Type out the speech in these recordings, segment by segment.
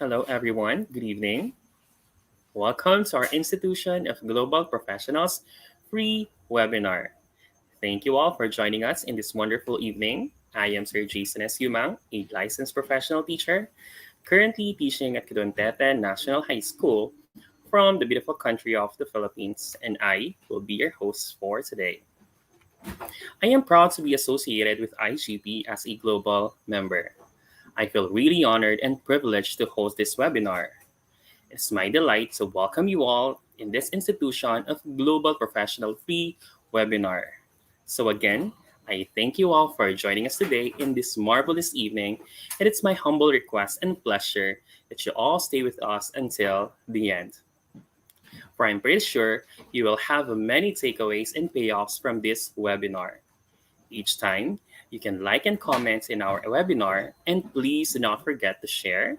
Hello, everyone. Good evening. Welcome to our Institution of Global Professionals free webinar. Thank you all for joining us in this wonderful evening. I am Sir Jason S. Yumang, a licensed professional teacher, currently teaching at Caduantete National High School from the beautiful country of the Philippines, and I will be your host for today. I am proud to be associated with IGP as a global member. I feel really honored and privileged to host this webinar. It's my delight to welcome you all in this institution of Global Professional Free webinar. So again, I thank you all for joining us today in this marvelous evening, and it's my humble request and pleasure that you all stay with us until the end. For I'm pretty sure you will have many takeaways and payoffs from this webinar. Each time, you can like and comment in our webinar, and please do not forget to share,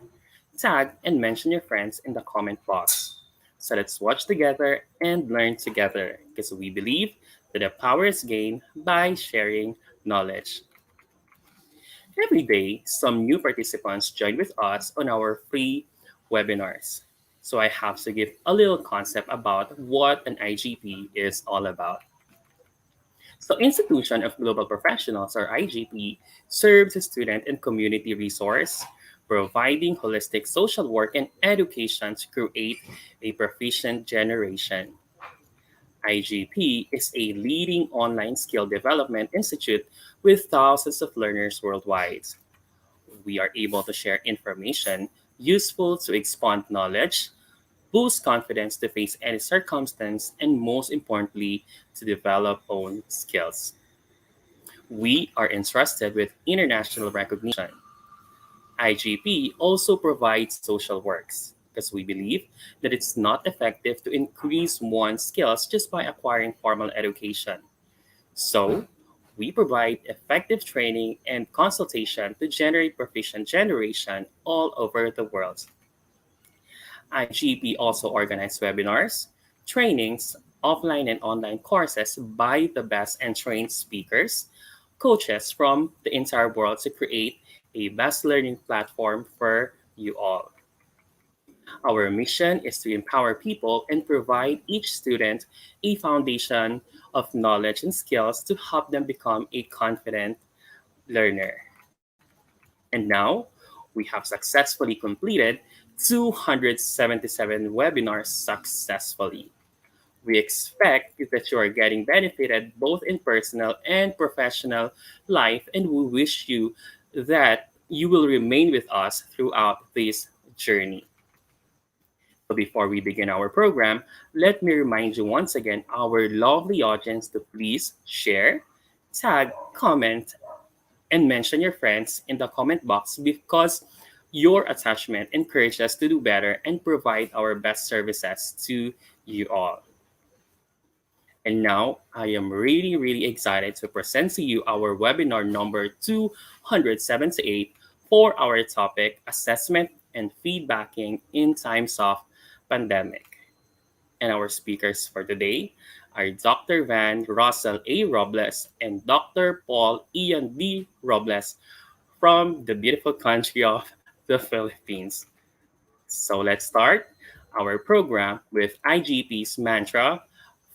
tag, and mention your friends in the comment box. So let's watch together and learn together because we believe that the power is gained by sharing knowledge. Every day, some new participants join with us on our free webinars. So I have to give a little concept about what an IGP is all about. So Institution of Global Professionals, or IGP, serves as student and community resource, providing holistic social work and education to create a proficient generation. IGP is a leading online skill development institute with thousands of learners worldwide. We are able to share information useful to expand knowledge, boost confidence to face any circumstance, and most importantly, to develop own skills. We are entrusted with international recognition. IGP also provides social works because we believe that it's not effective to increase one's skills just by acquiring formal education. So, we provide effective training and consultation to generate proficient generation all over the world. IGP also organizes webinars, trainings, offline and online courses by the best and trained speakers, coaches from the entire world to create a best learning platform for you all. Our mission is to empower people and provide each student a foundation of knowledge and skills to help them become a confident learner. And now, we have successfully completed 277 webinars successfully. We expect that you are getting benefited both in personal and professional life, and we wish you that you will remain with us throughout this journey. So before we begin our program, let me remind you once again, our lovely audience, to please share, tag, comment, and mention your friends in the comment box because your attachment encourages us to do better and provide our best services to you all. And now I am really excited to present to you our webinar number 278 for our topic assessment and feedbacking in times of pandemic. And our speakers for today are Dr. Van Russell A. Robles and Dr. Paul Ian D. Robles from the beautiful country of the Philippines. So let's start our program with IGP's mantra,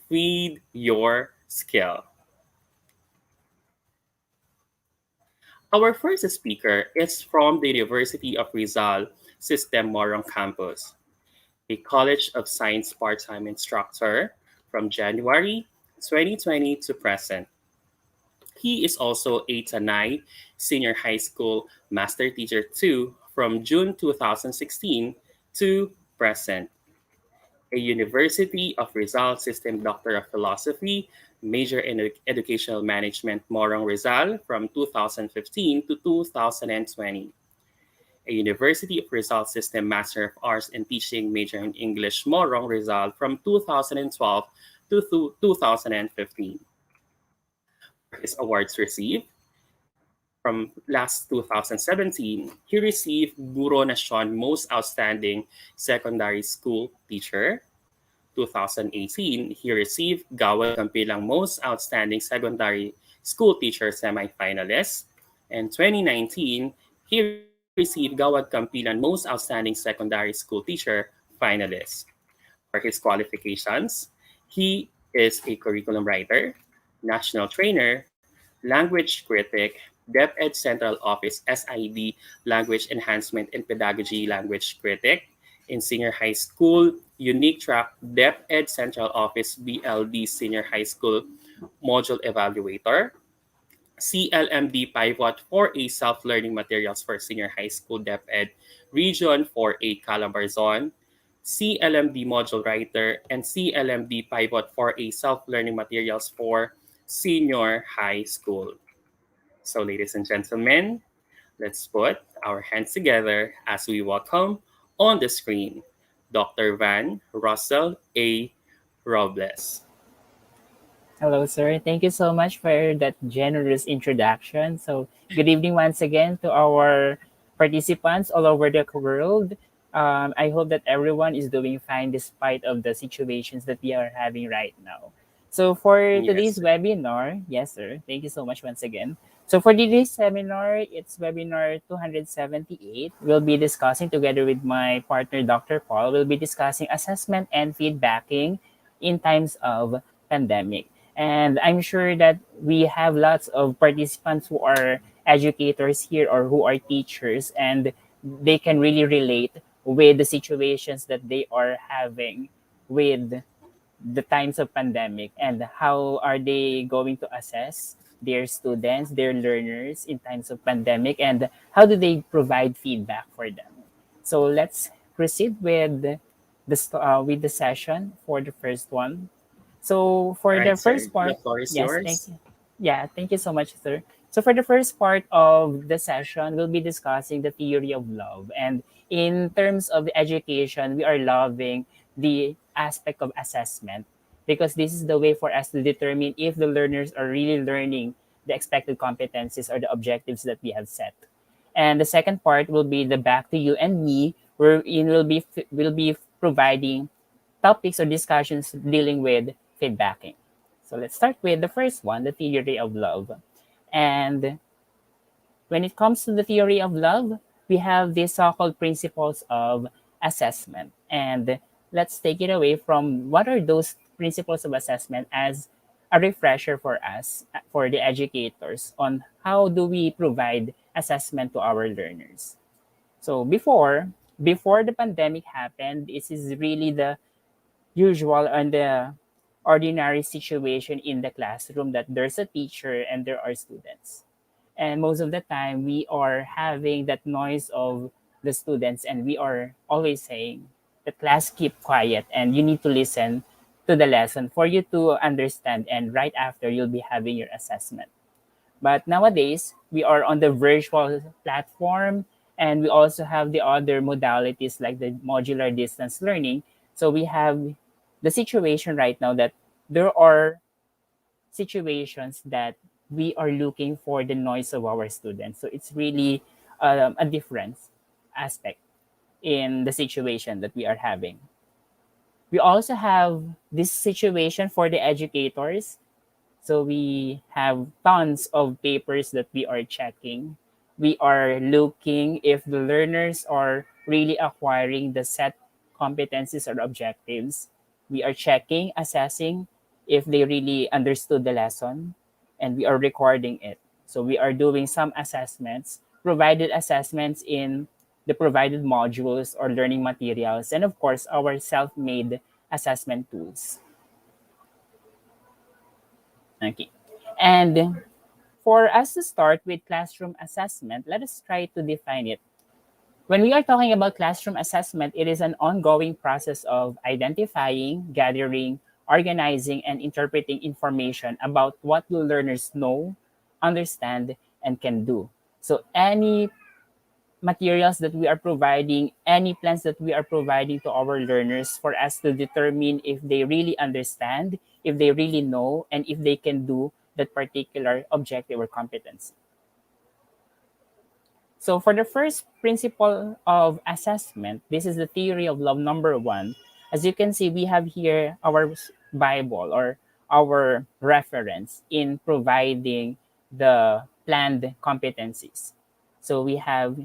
feed your skill. Our first speaker is from the University of Rizal System Morong Campus, a College of Science part-time instructor from January 2020 to present. He is also a Tanay Senior High School Master Teacher 2 from June 2016 to present. A University of Rizal System Doctor of Philosophy, major in Educational Management Morong Rizal from 2015 to 2020. A University of Rizal System Master of Arts in Teaching, major in English Morong Rizal from 2012 to 2015. His awards received from last 2017, he received Guro Nasyon Most Outstanding Secondary School Teacher. 2018, he received Gawad Gampilang Most Outstanding Secondary School Teacher semifinalist. And 2019, he received received Gawad Kampilan Most Outstanding Secondary School Teacher finalist. For his qualifications, he is a curriculum writer, national trainer, language critic, DepEd Central Office SID Language Enhancement and Pedagogy Language Critic, in senior high school, unique track DepEd Central Office BLD Senior High School Module Evaluator, CLMD Pivot for a Self-Learning Materials for Senior High School DepEd Region for a Calabarzon, CLMD Module Writer, and CLMD Pivot for a Self-Learning Materials for Senior High School. So, ladies and gentlemen, let's put our hands together as we welcome on the screen Dr. Van Russell A. Robles. Hello, sir. Thank you so much for that generous introduction. So, good evening once again to our participants all over the world. I hope that everyone is doing fine despite of the situations that we are having right now. So, for Yes, today's sir. webinar, yes, sir. Thank you so much once again. So, for today's seminar, it's webinar 278. We'll be discussing together with my partner, Dr. Paul. We'll be discussing assessment and feedbacking in times of pandemic. And I'm sure that we have lots of participants who are educators here or who are teachers, and they can really relate with the situations that they are having with the times of pandemic and how are they going to assess their students, their learners in times of pandemic, and how do they provide feedback for them. So let's proceed with the session for the first one. So All for right, the sir. first The part, floor is yes, thank yours. you. Yeah, thank you so much, sir. So for the first part of the session, we'll be discussing the theory of love. And in terms of the education, we are loving the aspect of assessment because this is the way for us to determine if the learners are really learning the expected competencies or the objectives that we have set. And the second part will be the back to you and me, wherein will be providing topics or discussions dealing with feedbacking. So let's start with the first one, the theory of love. And when it comes to the theory of love, we have these so-called principles of assessment. And let's take it away from what are those principles of assessment as a refresher for us, for the educators, on how do we provide assessment to our learners. So before the pandemic happened, this is really the usual and the ordinary situation in the classroom that there's a teacher and there are students. And most of the time, we are having that noise of the students, and we are always saying, the class keep quiet and you need to listen to the lesson for you to understand. And right after, you'll be having your assessment. But nowadays, we are on the virtual platform and we also have the other modalities like the modular distance learning. So we have the situation right now that there are situations that we are looking for the noise of our students. So it's really a difference aspect in the situation that we are having. We also have this situation for the educators, so we have tons of papers that we are checking. We are looking if the learners are really acquiring the set competencies or objectives. We are checking, assessing if they really understood the lesson, and we are recording it. So we are doing some assessments, provided assessments in the provided modules or learning materials, and of course, our self made assessment tools. Okay. And for us to start with classroom assessment, let us try to define it. When we are talking about classroom assessment, it is an ongoing process of identifying, gathering, organizing, and interpreting information about what the learners know, understand, and can do. So, any materials that we are providing, any plans that we are providing to our learners for us to determine if they really understand, if they really know, and if they can do that particular objective or competence. So for the first principle of assessment, this is the theory of love number one. As you can see, we have here our Bible or our reference in providing the planned competencies. So we have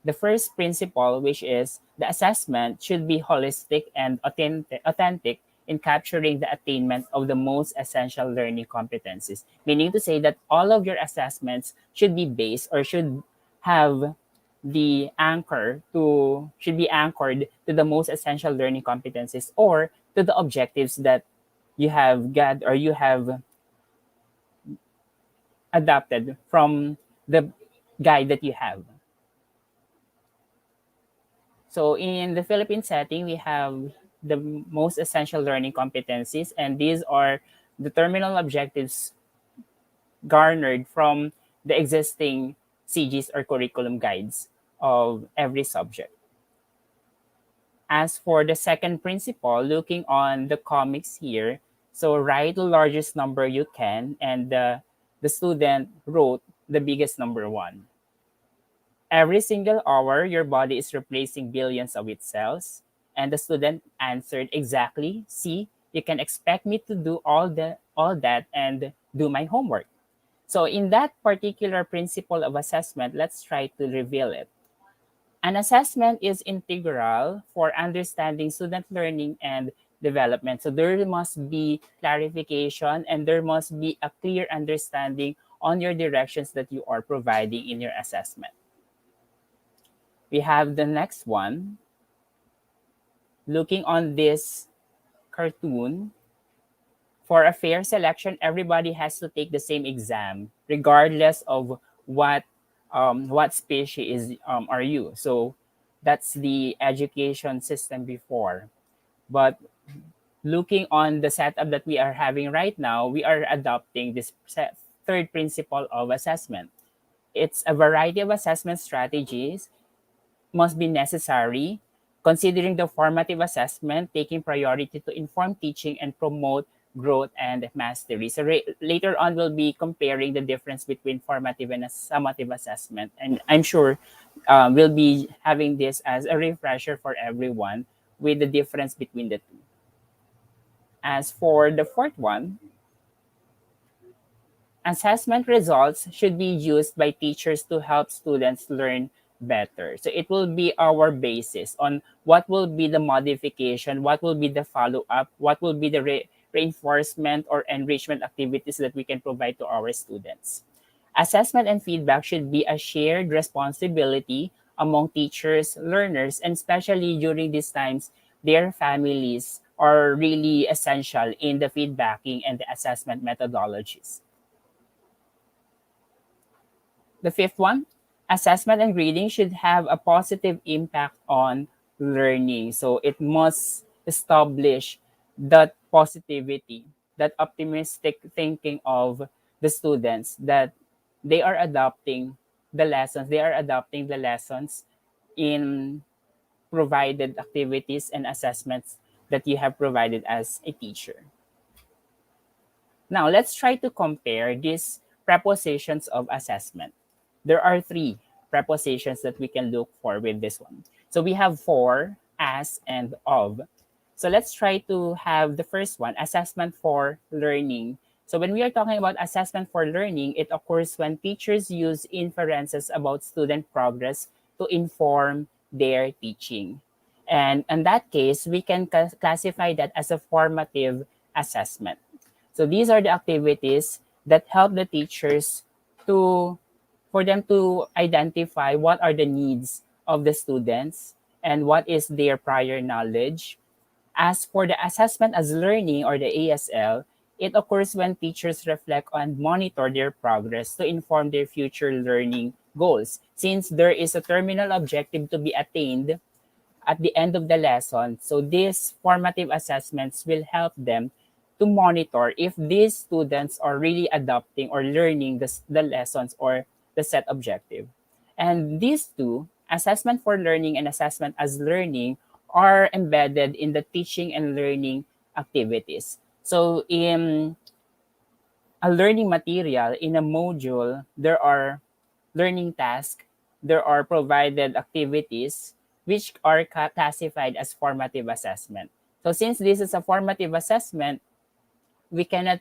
the first principle, which is the assessment should be holistic and authentic in capturing the attainment of the most essential learning competencies. Meaning to say that all of your assessments should be based or have should be anchored to the most essential learning competencies or to the objectives that you have got or you have adapted from the guide that you have. So in the Philippine setting, we have the most essential learning competencies, and these are the terminal objectives garnered from the existing CGs or curriculum guides of every subject. As for the second principle, looking on the comics here, so write the largest number you can, and the student wrote the biggest number one. Every single hour, your body is replacing billions of its cells. And the student answered exactly, see, you can expect me to do all that and do my homework. So in that particular principle of assessment, let's try to reveal it. An assessment is integral for understanding student learning and development. So there must be clarification and there must be a clear understanding on your directions that you are providing in your assessment. We have the next one. Looking on this cartoon, for a fair selection, everybody has to take the same exam, regardless of what species are you. So that's the education system before. But looking on the setup that we are having right now, we are adopting this third principle of assessment. It's a variety of assessment strategies must be necessary, considering the formative assessment, taking priority to inform teaching and promote growth and mastery. So later on, we'll be comparing the difference between formative and summative assessment. And I'm sure we'll be having this as a refresher for everyone with the difference between the two. As for the fourth one, assessment results should be used by teachers to help students learn better. So it will be our basis on what will be the modification, what will be the follow up, what will be the reinforcement or enrichment activities that we can provide to our students. Assessment and feedback should be a shared responsibility among teachers, learners, and especially during these times, their families are really essential in the feedbacking and the assessment methodologies. The fifth one, assessment and grading should have a positive impact on learning. So it must establish that positivity, that optimistic thinking of the students that they are adopting the lessons in provided activities and assessments that you have provided as a teacher. Now, let's try to compare these prepositions of assessment. There are three prepositions that we can look for with this one. So we have for, as, and of. So let's try to have the first one, assessment for learning. So when we are talking about assessment for learning, it occurs when teachers use inferences about student progress to inform their teaching. And in that case, we can classify that as a formative assessment. So these are the activities that help the teachers to for them to identify what are the needs of the students and what is their prior knowledge. As for the assessment as learning or the ASL, it occurs when teachers reflect and monitor their progress to inform their future learning goals. Since there is a terminal objective to be attained at the end of the lesson. So these formative assessments will help them to monitor if these students are really adopting or learning the lessons or the set objective. And these two, assessment for learning and assessment as learning, are embedded in the teaching and learning activities. So in a learning material, in a module, there are learning tasks, there are provided activities which are classified as formative assessment. So since this is a formative assessment, we cannot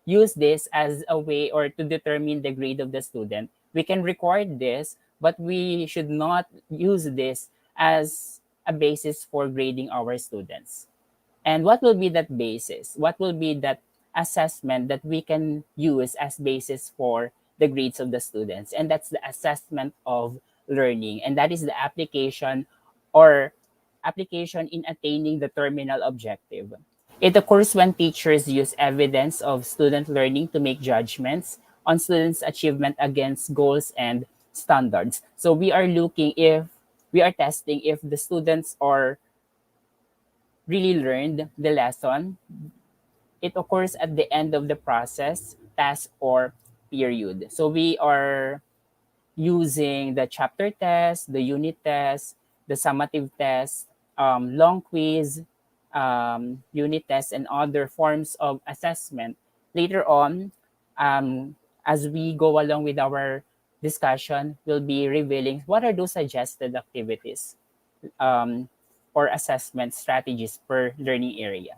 use this as a way or to determine the grade of the student. We can record this, but we should not use this as a basis for grading our students. And what will be that basis? What will be that assessment that we can use as basis for the grades of the students? And that's the assessment of learning. And that is the application or application in attaining the terminal objective. It occurs when teachers use evidence of student learning to make judgments on students' achievement against goals and standards. So we are looking if we are testing if the students are really learned the lesson. It occurs at the end of the process, task, or period. So we are using the chapter test, the unit test, the summative test, long quiz, unit test, and other forms of assessment. Later on, as we go along with our discussion, we'll be revealing what are those suggested activities um, or assessment strategies per learning area.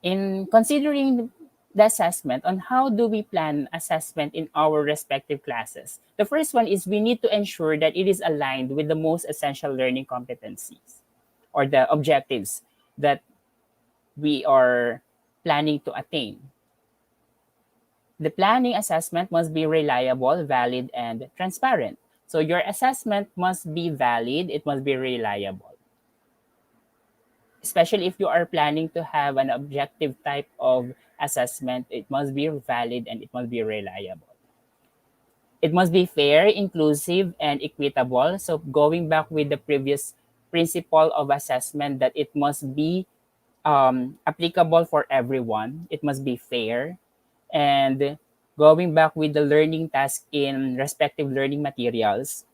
In considering the assessment on how do we plan assessment in our respective classes. The first one is we need to ensure that it is aligned with the most essential learning competencies or the objectives that we are planning to attain. The planning assessment must be reliable, valid, and transparent. So your assessment must be valid, it must be reliable. Especially if you are planning to have an objective type of assessment, it must be valid and it must be reliable. It must be fair, inclusive, and equitable. So going back with the previous principle of assessment that it must be applicable for everyone. It must be fair. And going back with the learning task in respective learning materials,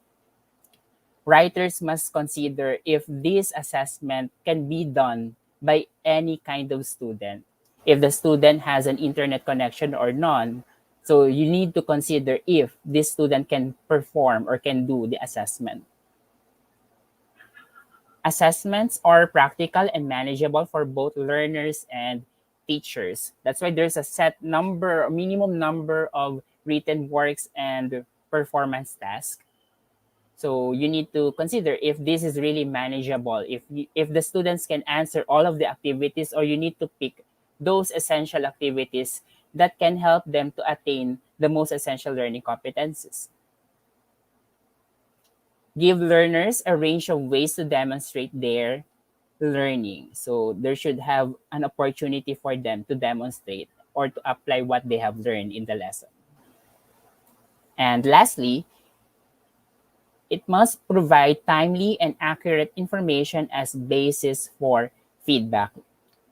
writers must consider if this assessment can be done by any kind of student. If the student has an internet connection or none, so you need to consider if this student can perform or can do the assessment. Assessments are practical and manageable for both learners and teachers. That's why there's a set number, minimum number of written works and performance tasks. So you need to consider if this is really manageable, if the students can answer all of the activities, or you need to pick those essential activities that can help them to attain the most essential learning competencies. Give learners a range of ways to demonstrate their learning. So there should have an opportunity for them to demonstrate or to apply what they have learned in the lesson. And lastly, it must provide timely and accurate information as basis for feedback.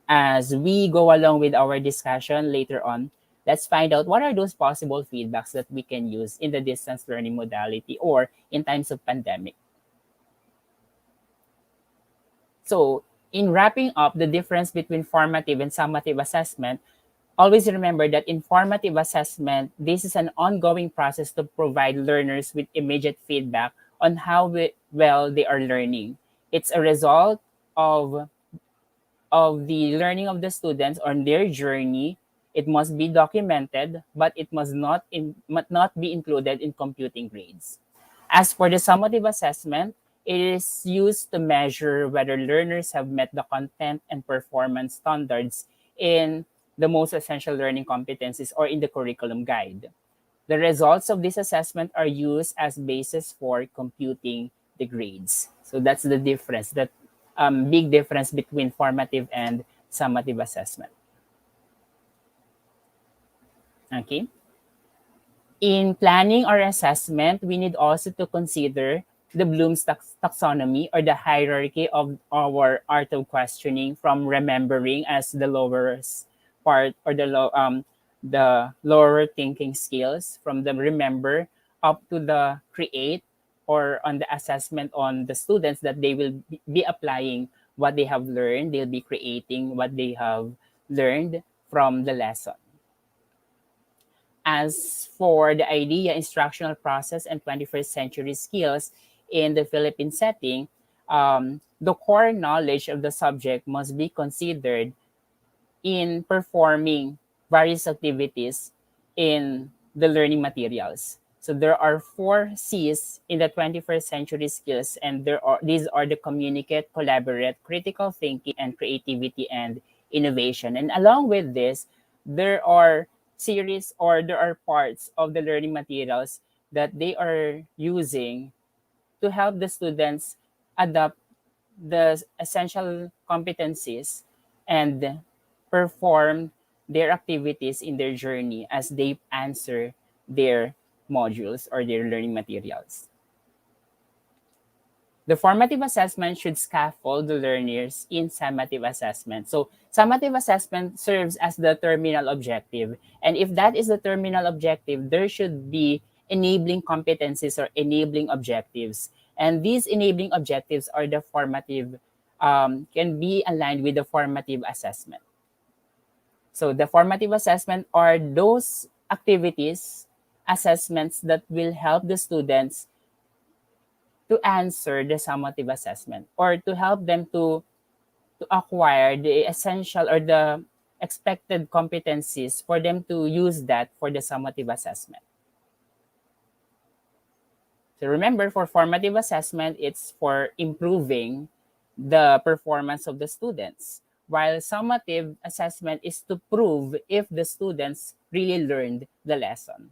As we go along with our discussion later on, let's find out what are those possible feedbacks that we can use in the distance learning modality or in times of pandemic. So, in wrapping up the difference between formative and summative assessment, always remember that in formative assessment, this is an ongoing process to provide learners with immediate feedback on how well they are learning. It's a result of, of the learning of the students on their journey. It must be documented, but it must not be included in computing grades. As for the summative assessment, it is used to measure whether learners have met the content and performance standards in the most essential learning competencies or in the curriculum guide. The results of this assessment are used as basis for computing the grades. So that's the difference, that big difference between formative and summative assessment. Okay. In planning or assessment, we need also to consider the Bloom's taxonomy or the hierarchy of our art of questioning, from remembering as the lowest part or the lower thinking skills, from the remember up to the create, or on the assessment on the students that they will be applying what they have learned, they'll be creating what they have learned from the lesson. As for the idea, instructional process, and 21st century skills in the Philippine setting, the core knowledge of the subject must be considered in performing various activities in the learning materials. So there are four C's in the 21st century skills, and these are the communicate, collaborate, critical thinking, and creativity and innovation. And along with this, there are series or there are parts of the learning materials that they are using to help the students adopt the essential competencies and perform their activities in their journey as they answer their modules or their learning materials. The formative assessment should scaffold the learners in summative assessment. So, summative assessment serves as the terminal objective. And if that is the terminal objective, there should be enabling competencies or enabling objectives. And these enabling objectives are the formative, can be aligned with the formative assessment. So, the formative assessment are those activities, assessments that will help the students to answer the summative assessment or to help them to acquire the essential or the expected competencies for them to use that for the summative assessment. So remember, for formative assessment, it's for improving the performance of the students, while summative assessment is to prove if the students really learned the lesson.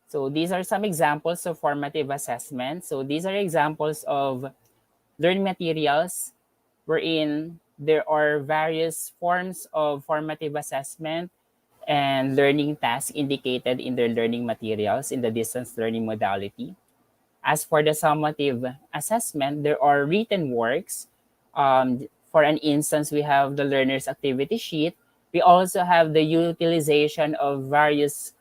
So these are some examples of formative assessment. So these are examples of learning materials wherein there are various forms of formative assessment and learning tasks indicated in their learning materials in the distance learning modality. As for the summative assessment, there are written works. For an instance, we have the learner's activity sheet. We also have the utilization of various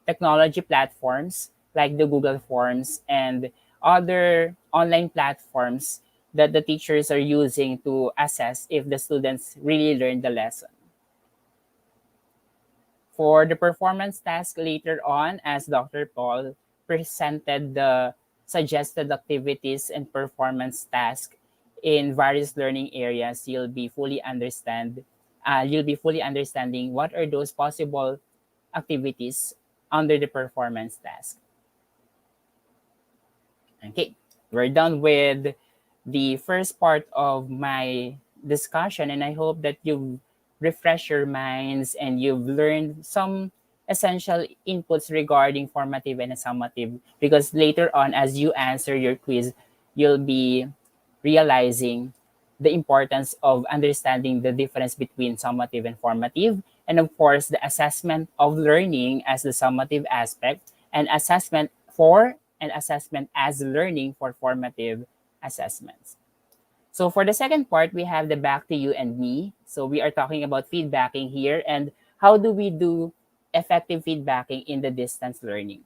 technology platforms like the Google Forms and other online platforms that the teachers are using to assess if the students really learned the lesson. For the performance task later on, as Dr. Paul presented the suggested activities and performance task in various learning areas, you'll be fully understanding what are those possible activities under the performance task. Okay, we're done with the first part of my discussion, and I hope that you've refreshed your minds and you've learned some essential inputs regarding formative and summative. Because later on, as you answer your quiz, you'll be realizing the importance of understanding the difference between summative and formative, and of course, the assessment of learning as the summative aspect, and assessment as learning for formative assessments. So for the second part, we have the back to you and me. So we are talking about feedbacking here and how do we do effective feedbacking in the distance learning.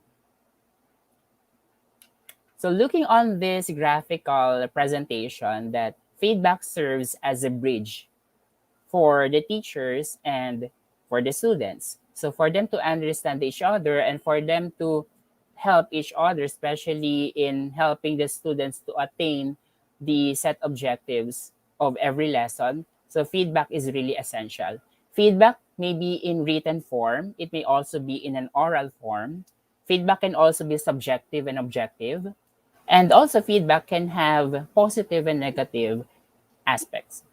So looking on this graphical presentation, that feedback serves as a bridge for the teachers and for the students. So for them to understand each other and for them to help each other, especially in helping the students to attain the set objectives of every lesson. So feedback is really essential. Feedback may be in written form. It may also be in an oral form. Feedback can also be subjective and objective. And also feedback can have positive and negative aspects.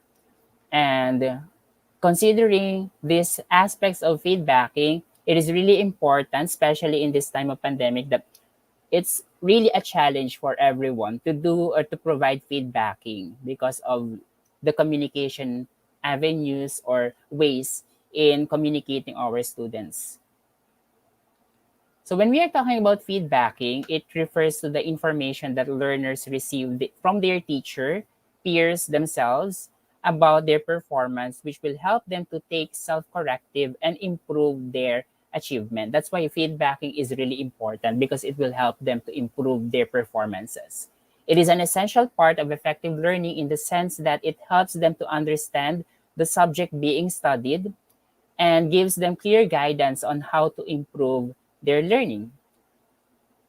And considering these aspects of feedbacking, it is really important, especially in this time of pandemic, that it's really a challenge for everyone to do or to provide feedbacking because of the communication avenues or ways in communicating our students. So when we are talking about feedbacking, it refers to the information that learners receive from their teacher, peers themselves about their performance, which will help them to take self-corrective and improve their achievement. That's why feedbacking is really important because it will help them to improve their performances. It is an essential part of effective learning in the sense that it helps them to understand the subject being studied and gives them clear guidance on how to improve their learning.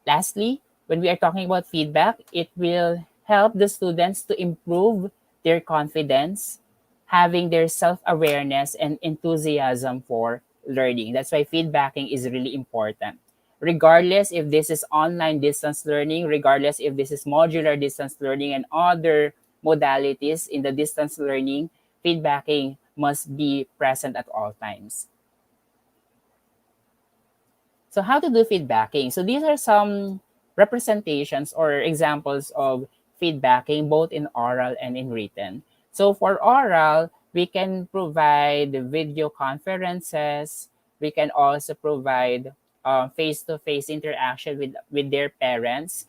Lastly, when we are talking about feedback, it will help the students to improve their confidence, having their self awareness and enthusiasm for learning. That's why feedbacking is really important. Regardless if this is online distance learning, regardless if this is modular distance learning and other modalities in the distance learning, feedbacking must be present at all times. So how to do feedbacking? So these are some representations or examples of feedbacking both in oral and in written. So for oral, we can provide video conferences. We can also provide face-to-face interaction with their parents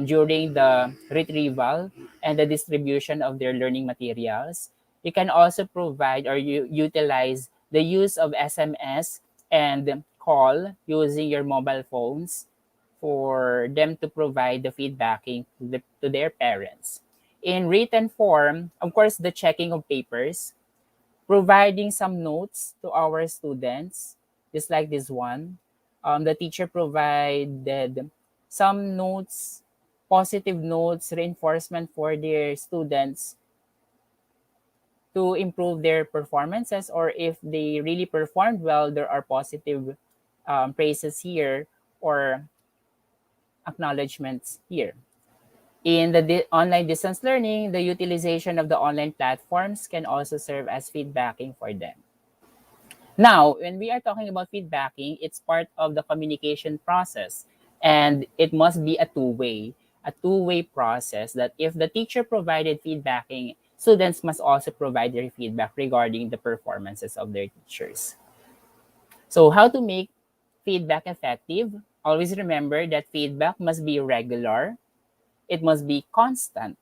during the retrieval and the distribution of their learning materials. You can also provide or utilize the use of SMS and call using your mobile phones for them to provide the feedbacking to their parents. In written form, of course, the checking of papers, providing some notes to our students, just like this one. The teacher provided some notes, positive notes, reinforcement for their students to improve their performances, or if they really performed well, there are positive praises here or acknowledgements here. In the online distance learning, the utilization of the online platforms can also serve as feedbacking for them. Now, when we are talking about feedbacking, it's part of the communication process, and it must be a two-way process that if the teacher provided feedbacking, students must also provide their feedback regarding the performances of their teachers. So how to make feedback effective? Always remember that feedback must be regular, it must be constant,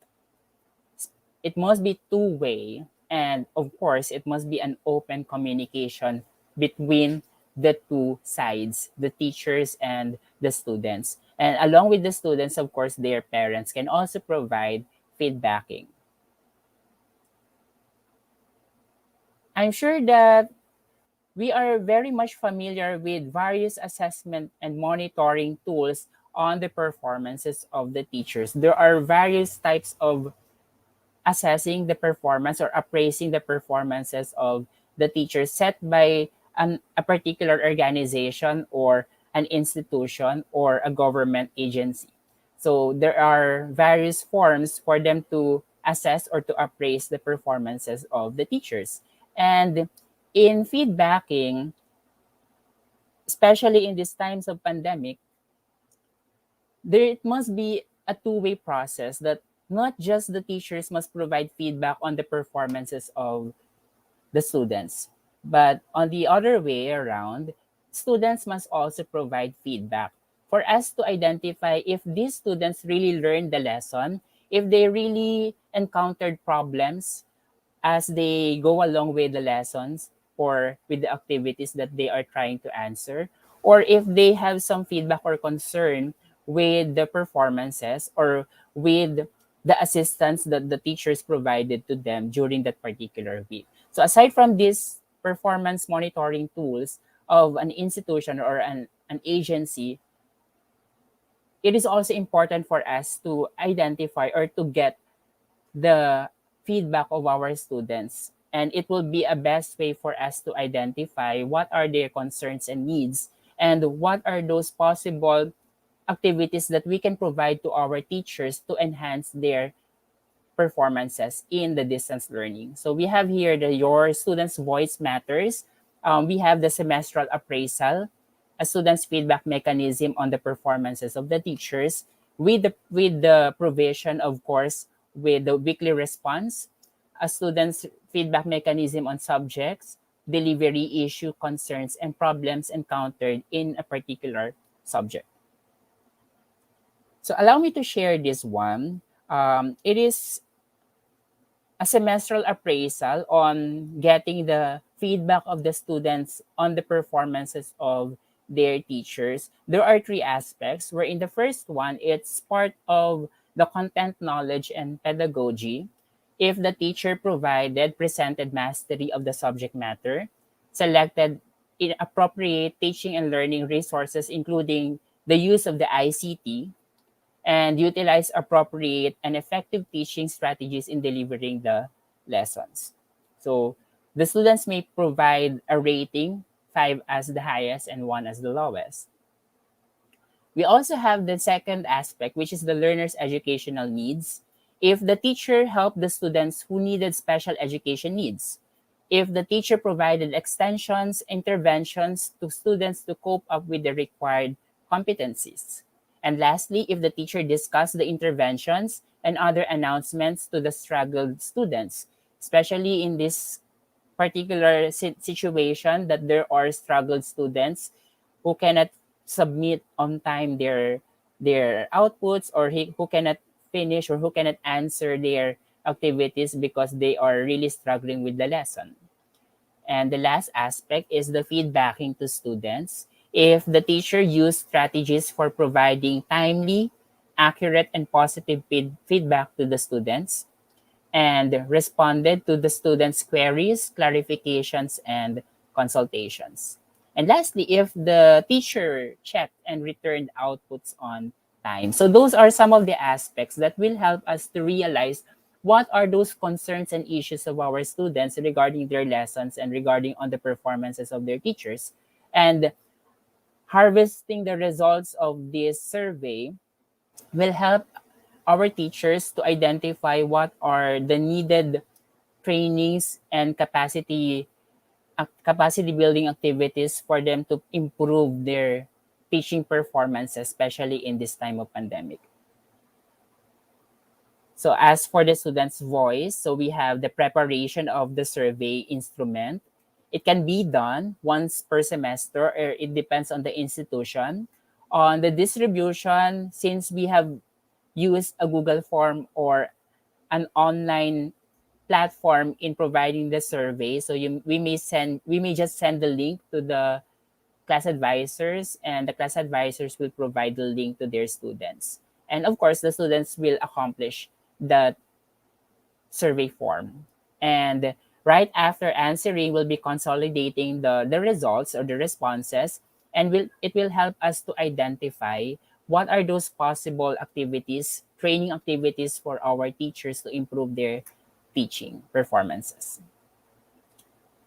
it must be two-way, and of course, it must be an open communication between the two sides, the teachers and the students. And along with the students, of course, their parents can also provide feedbacking. I'm sure that we are very much familiar with various assessment and monitoring tools on the performances of the teachers. There are various types of assessing the performance or appraising the performances of the teachers set by a particular organization or an institution or a government agency. So there are various forms for them to assess or to appraise the performances of the teachers. And in feedbacking, especially in these times of pandemic, there it must be a two-way process that not just the teachers must provide feedback on the performances of the students, but on the other way around, students must also provide feedback for us to identify if these students really learned the lesson, if they really encountered problems as they go along with the lessons or with the activities that they are trying to answer, or if they have some feedback or concern with the performances or with the assistance that the teachers provided to them during that particular week. So aside from these performance monitoring tools of an institution or an agency, it is also important for us to identify or to get the feedback of our students. And it will be a best way for us to identify what are their concerns and needs and what are those possible activities that we can provide to our teachers to enhance their performances in the distance learning. So we have here the Your Students' Voice Matters. We have the semestral appraisal, a student's feedback mechanism on the performances of the teachers, with the provision, of course, with the weekly response, a student's feedback mechanism on subjects, delivery issue, concerns, and problems encountered in a particular subject. So allow me to share this one. It is a semestral appraisal on getting the feedback of the students on the performances of their teachers. There are three aspects, where in the first one, it's part of the content knowledge and pedagogy. If the teacher presented mastery of the subject matter, selected appropriate teaching and learning resources, including the use of the ICT, and utilize appropriate and effective teaching strategies in delivering the lessons. So the students may provide a rating 5 as the highest, and 1 as the lowest. We also have the second aspect, which is the learner's educational needs. If the teacher helped the students who needed special education needs, if the teacher provided extensions, interventions to students to cope up with the required competencies. And lastly, if the teacher discussed the interventions and other announcements to the struggled students, especially in this particular situation that there are struggled students who cannot submit on time their outputs, or who cannot finish or who cannot answer their activities because they are really struggling with the lesson. And the last aspect is the feedbacking to students. If the teacher used strategies for providing timely, accurate, and positive feedback to the students, and responded to the students' queries, clarifications, and consultations. And lastly, if the teacher checked and returned outputs on time. So those are some of the aspects that will help us to realize what are those concerns and issues of our students regarding their lessons and regarding on the performances of their teachers. And harvesting the results of this survey will help our teachers to identify what are the needed trainings and capacity building activities for them to improve their teaching performance, especially in this time of pandemic. So as for the student's voice, so we have the preparation of the survey instrument. It can be done once per semester, or it depends on the institution. On the distribution, since we have used a Google form or an online platform in providing the survey, so we may just send the link to the class advisors, and the class advisors will provide the link to their students, and of course the students will accomplish the survey form. And right after answering, we'll be consolidating the results or the responses, and it will help us to identify what are those possible activities, training activities for our teachers to improve their teaching performances.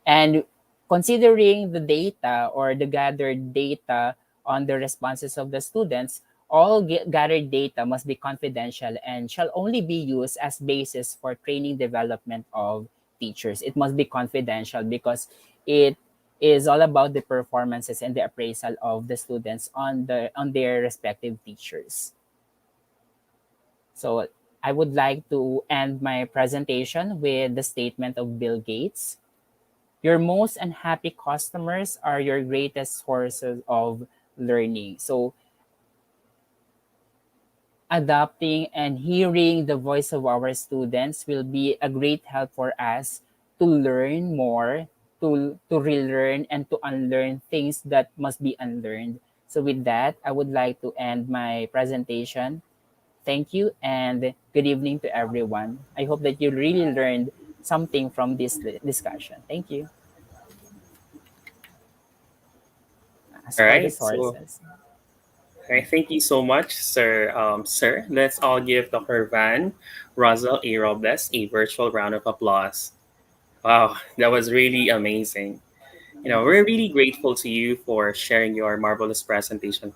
And considering the data or the gathered data on the responses of the students, all gathered data must be confidential and shall only be used as basis for training development of teachers. It must be confidential because it is all about the performances and the appraisal of the students on their respective teachers. So I would like to end my presentation with the statement of Bill Gates. Your most unhappy customers are your greatest sources of learning. So, adopting and hearing the voice of our students will be a great help for us to learn more, to relearn, and to unlearn things that must be unlearned. So, with that, I would like to end my presentation. Thank you and good evening to everyone. I hope that you really learned something from this discussion. Thank you. As All for the right. So, sources. all right, thank you so much, sir. Sir, let's all give Dr. Van Rosal A. Robles a virtual round of applause. Wow, that was really amazing. We're really grateful to you for sharing your marvelous presentation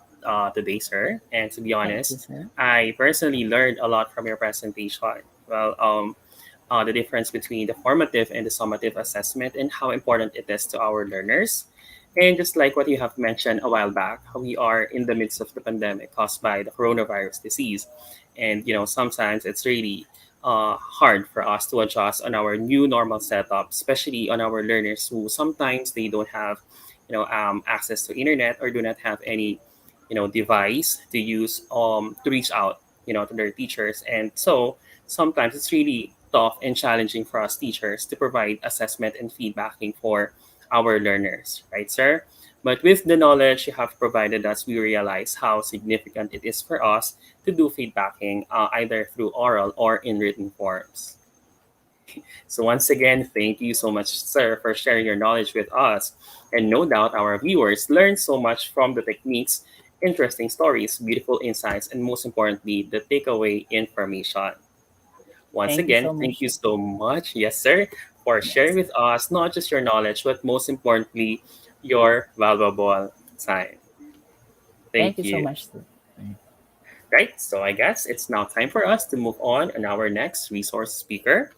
today, sir. And to be Thank you, honest, sir. I personally learned a lot from your presentation. Well, the difference between the formative and the summative assessment and how important it is to our learners. And just like what you have mentioned a while back, we are in the midst of the pandemic caused by the coronavirus disease. And, sometimes it's really hard for us to adjust on our new normal setup, especially on our learners who sometimes they don't have, access to internet or do not have any, device to use to reach out, to their teachers. And so sometimes it's really tough and challenging for us teachers to provide assessment and feedbacking for our learners, right, sir? But with the knowledge you have provided us, we realize how significant it is for us to do feedbacking either through oral or in written forms. So, once again, thank you so much, sir, for sharing your knowledge with us. And no doubt our viewers learned so much from the techniques, interesting stories, beautiful insights, and most importantly, the takeaway information. Once Thank you again, so thank much. you so much, yes, sir, for sharing Yes. with us not just your knowledge, but most importantly, your valuable time. Thank you Thank so you. much, sir. Right, so I guess it's now time for us to move on our next resource speaker.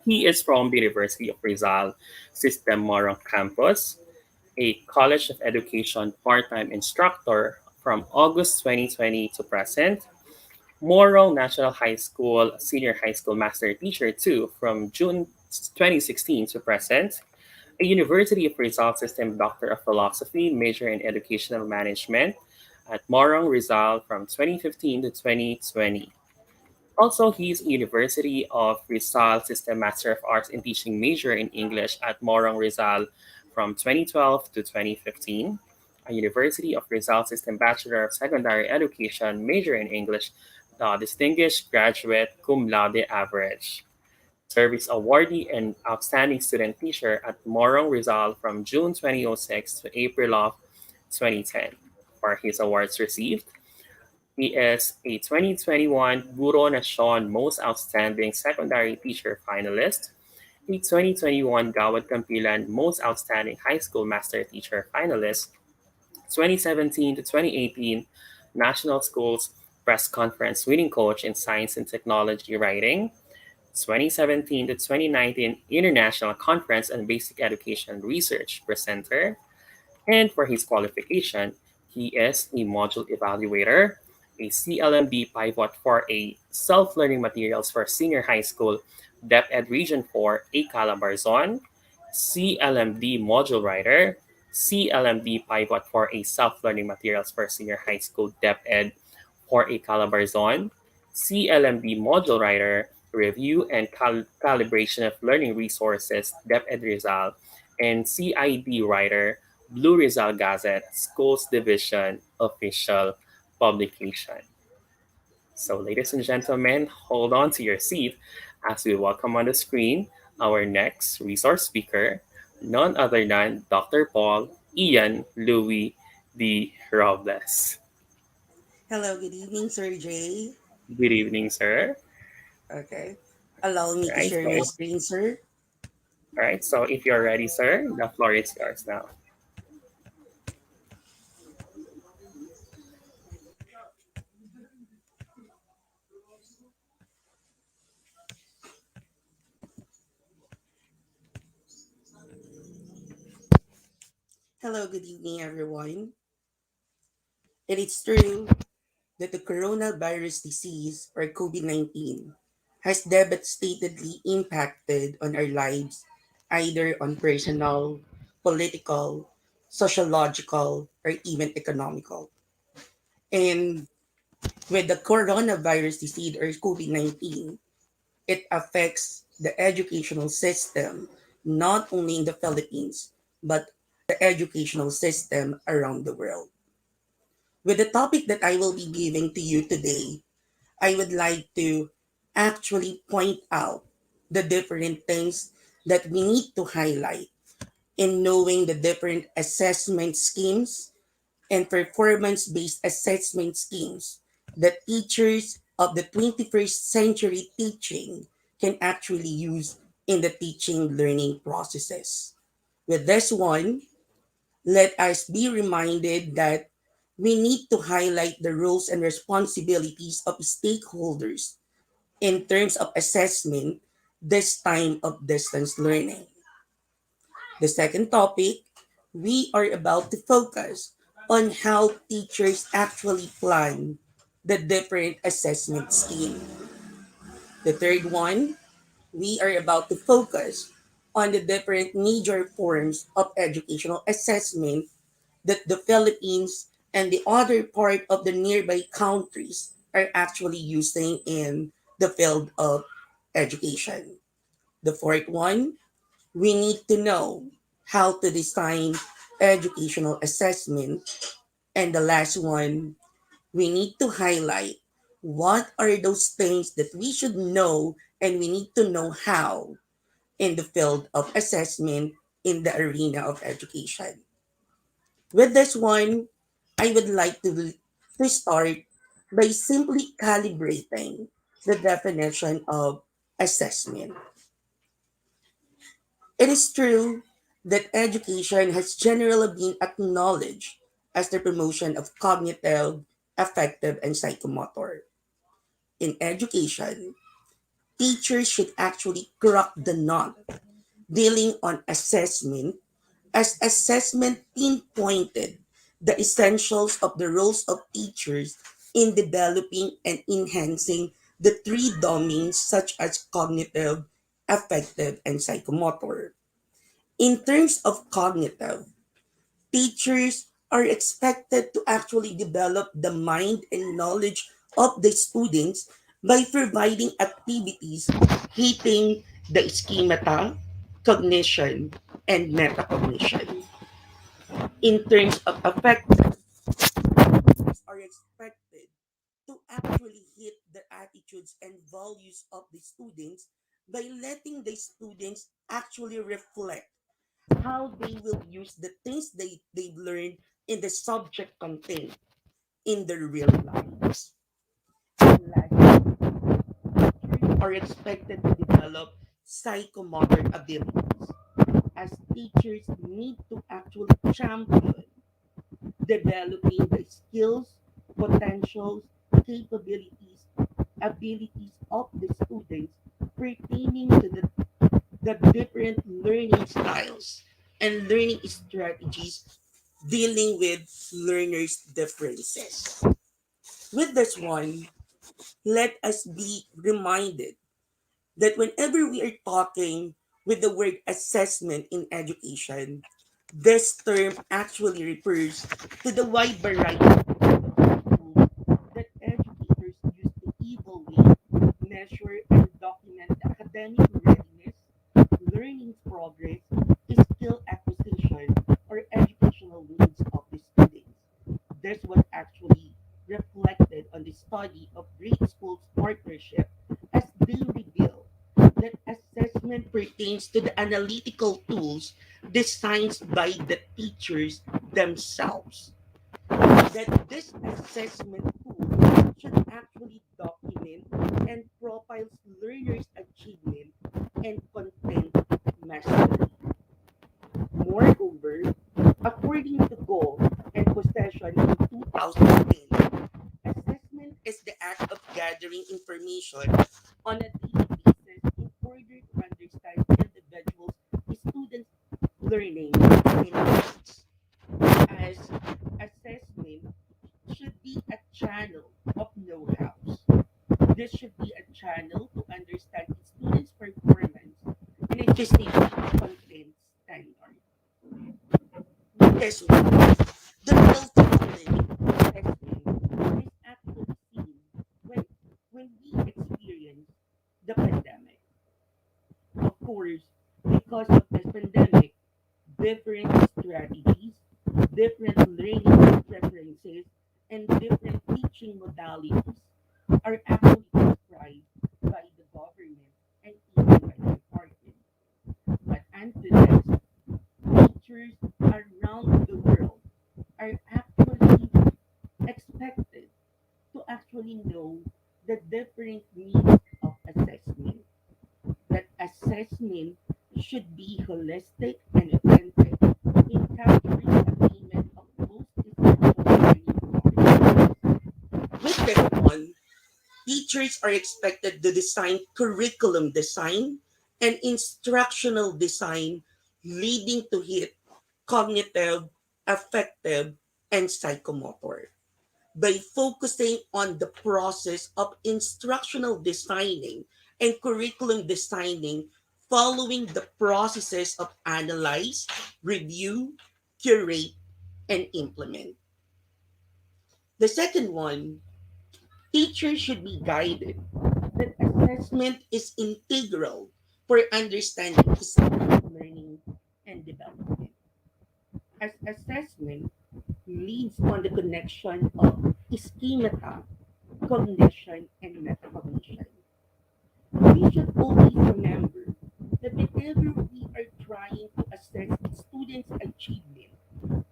He is from the University of Rizal System Morong campus, a College of Education part-time instructor from August 2020 to present, Morong National High School Senior High School Master Teacher 2 from June 2016 to present, a University of Rizal System Doctor of Philosophy, major in Educational Management at Morong Rizal from 2015 to 2020. Also, he's a University of Rizal System Master of Arts in Teaching major in English at Morong Rizal from 2012 to 2015. A University of Rizal System Bachelor of Secondary Education major in English, the Distinguished Graduate Cum Laude Average. Service Awardee and Outstanding Student Teacher at Morong Rizal from June 2006 to April of 2010. For his awards received, he is a 2021 Guro Nation Most Outstanding Secondary Teacher finalist, a 2021 Gawad Kampilan Most Outstanding High School Master Teacher finalist, 2017 to 2018 National Schools Press Conference winning coach in Science and Technology Writing, 2017 to 2019 International Conference on Basic Education Research presenter, and for his qualification, he is a module evaluator, a CLMB pivot for a self-learning materials for senior high school, DepEd Region 4, A Calabarzon, CLMD module writer, CLMD pivot for a self-learning materials for senior high school, DepEd for a Calabarzon, CLMD module writer, review and calibration of learning resources, DepEd Rizal, and CID writer, Blue Rizal Gazette, Schools Division official publication. So, ladies and gentlemen, hold on to your seat as we welcome on the screen our next resource speaker, none other than Dr. Paul Ian Louis D. Robles. Hello, good evening, Sir Jay. Good evening, sir. Okay. Allow me to Right, share so my if, screen, sir. right, so if you're ready, sir, the floor is yours now. Hello, good evening, everyone. It is true that the coronavirus disease, or COVID 19, has devastatedly impacted on our lives, either on personal, political, sociological, or even economical. And with the coronavirus disease, or COVID 19, it affects the educational system, not only in the Philippines, but the educational system around the world. With the topic that I will be giving to you today, I would like to actually point out the different things that we need to highlight in knowing the different assessment schemes and performance based assessment schemes that teachers of the 21st century teaching can actually use in the teaching learning processes. With this one, let us be reminded that we need to highlight the roles and responsibilities of stakeholders in terms of assessment this time of distance learning. The second topic, we are about to focus on how teachers actually plan the different assessment scheme. The third one, we are about to focus on the different major forms of educational assessment that the Philippines and the other part of the nearby countries are actually using in the field of education. The fourth one, we need to know how to design educational assessment. And the last one, we need to highlight what are those things that we should know and we need to know how in the field of assessment in the arena of education. With this one, I would like to start by simply calibrating the definition of assessment. It is true that education has generally been acknowledged as the promotion of cognitive, affective, and psychomotor. In education, teachers should actually crack the nut dealing on assessment, as assessment pinpointed the essentials of the roles of teachers in developing and enhancing the three domains such as cognitive, affective, and psychomotor. In terms of cognitive, teachers are expected to actually develop the mind and knowledge of the students by providing activities hitting the schemata, cognition, and metacognition. In terms of affective, teachers are expected to actually hit the attitudes and values of the students by letting the students actually reflect how they will use the things they've learned in the subject content in their real lives. And lastly, teachers are expected to develop psychomotor abilities as teachers need to actually champion developing the skills, potentials, capabilities, abilities of the students pertaining to the different learning styles and learning strategies dealing with learners' differences. With this one, let us be reminded that whenever we are talking with the word assessment in education, this term actually refers to the wide variety of tools that educators use to evaluate, measure, and document the academic readiness, learning progress, skill acquisition, or educational needs of the students. This was actually reflected on the study of grade schools partnership as they reveal that assessment pertains to the analytical tools designed by the teachers themselves. That this assessment tool should actually document and profiles learners' achievement and content mastery. Moreover, according to Goal and Possession in 2010, assessment is the act of gathering information on a daily basis in order to understand individuals' students' learning needs. As assessment should be a channel of know-hows. This should be a channel to understand students' performance and achieving content standard. With this one, the real challenge of assessment is actually seen when, when we experience the pandemic. Of course, because of this pandemic, different strategies, different learning preferences, and different teaching modalities are actually prescribed by the government and even by the department. But unto this, teachers around the world are actually expected to actually know the different needs of assessment. That assessment should be holistic and authentic in capturing attainment of most essential learning qualities. With this one, teachers are expected to design curriculum design and instructional design leading to hit cognitive, affective, and psychomotor. By focusing on the process of instructional designing and curriculum designing following the processes of analyze, review, curate, and implement. The second one, teachers should be guided that assessment is integral for understanding student learning and development. As assessment leads on the connection of schemata, cognition, and metacognition. We should always remember that whenever we are trying to assess students' achievement,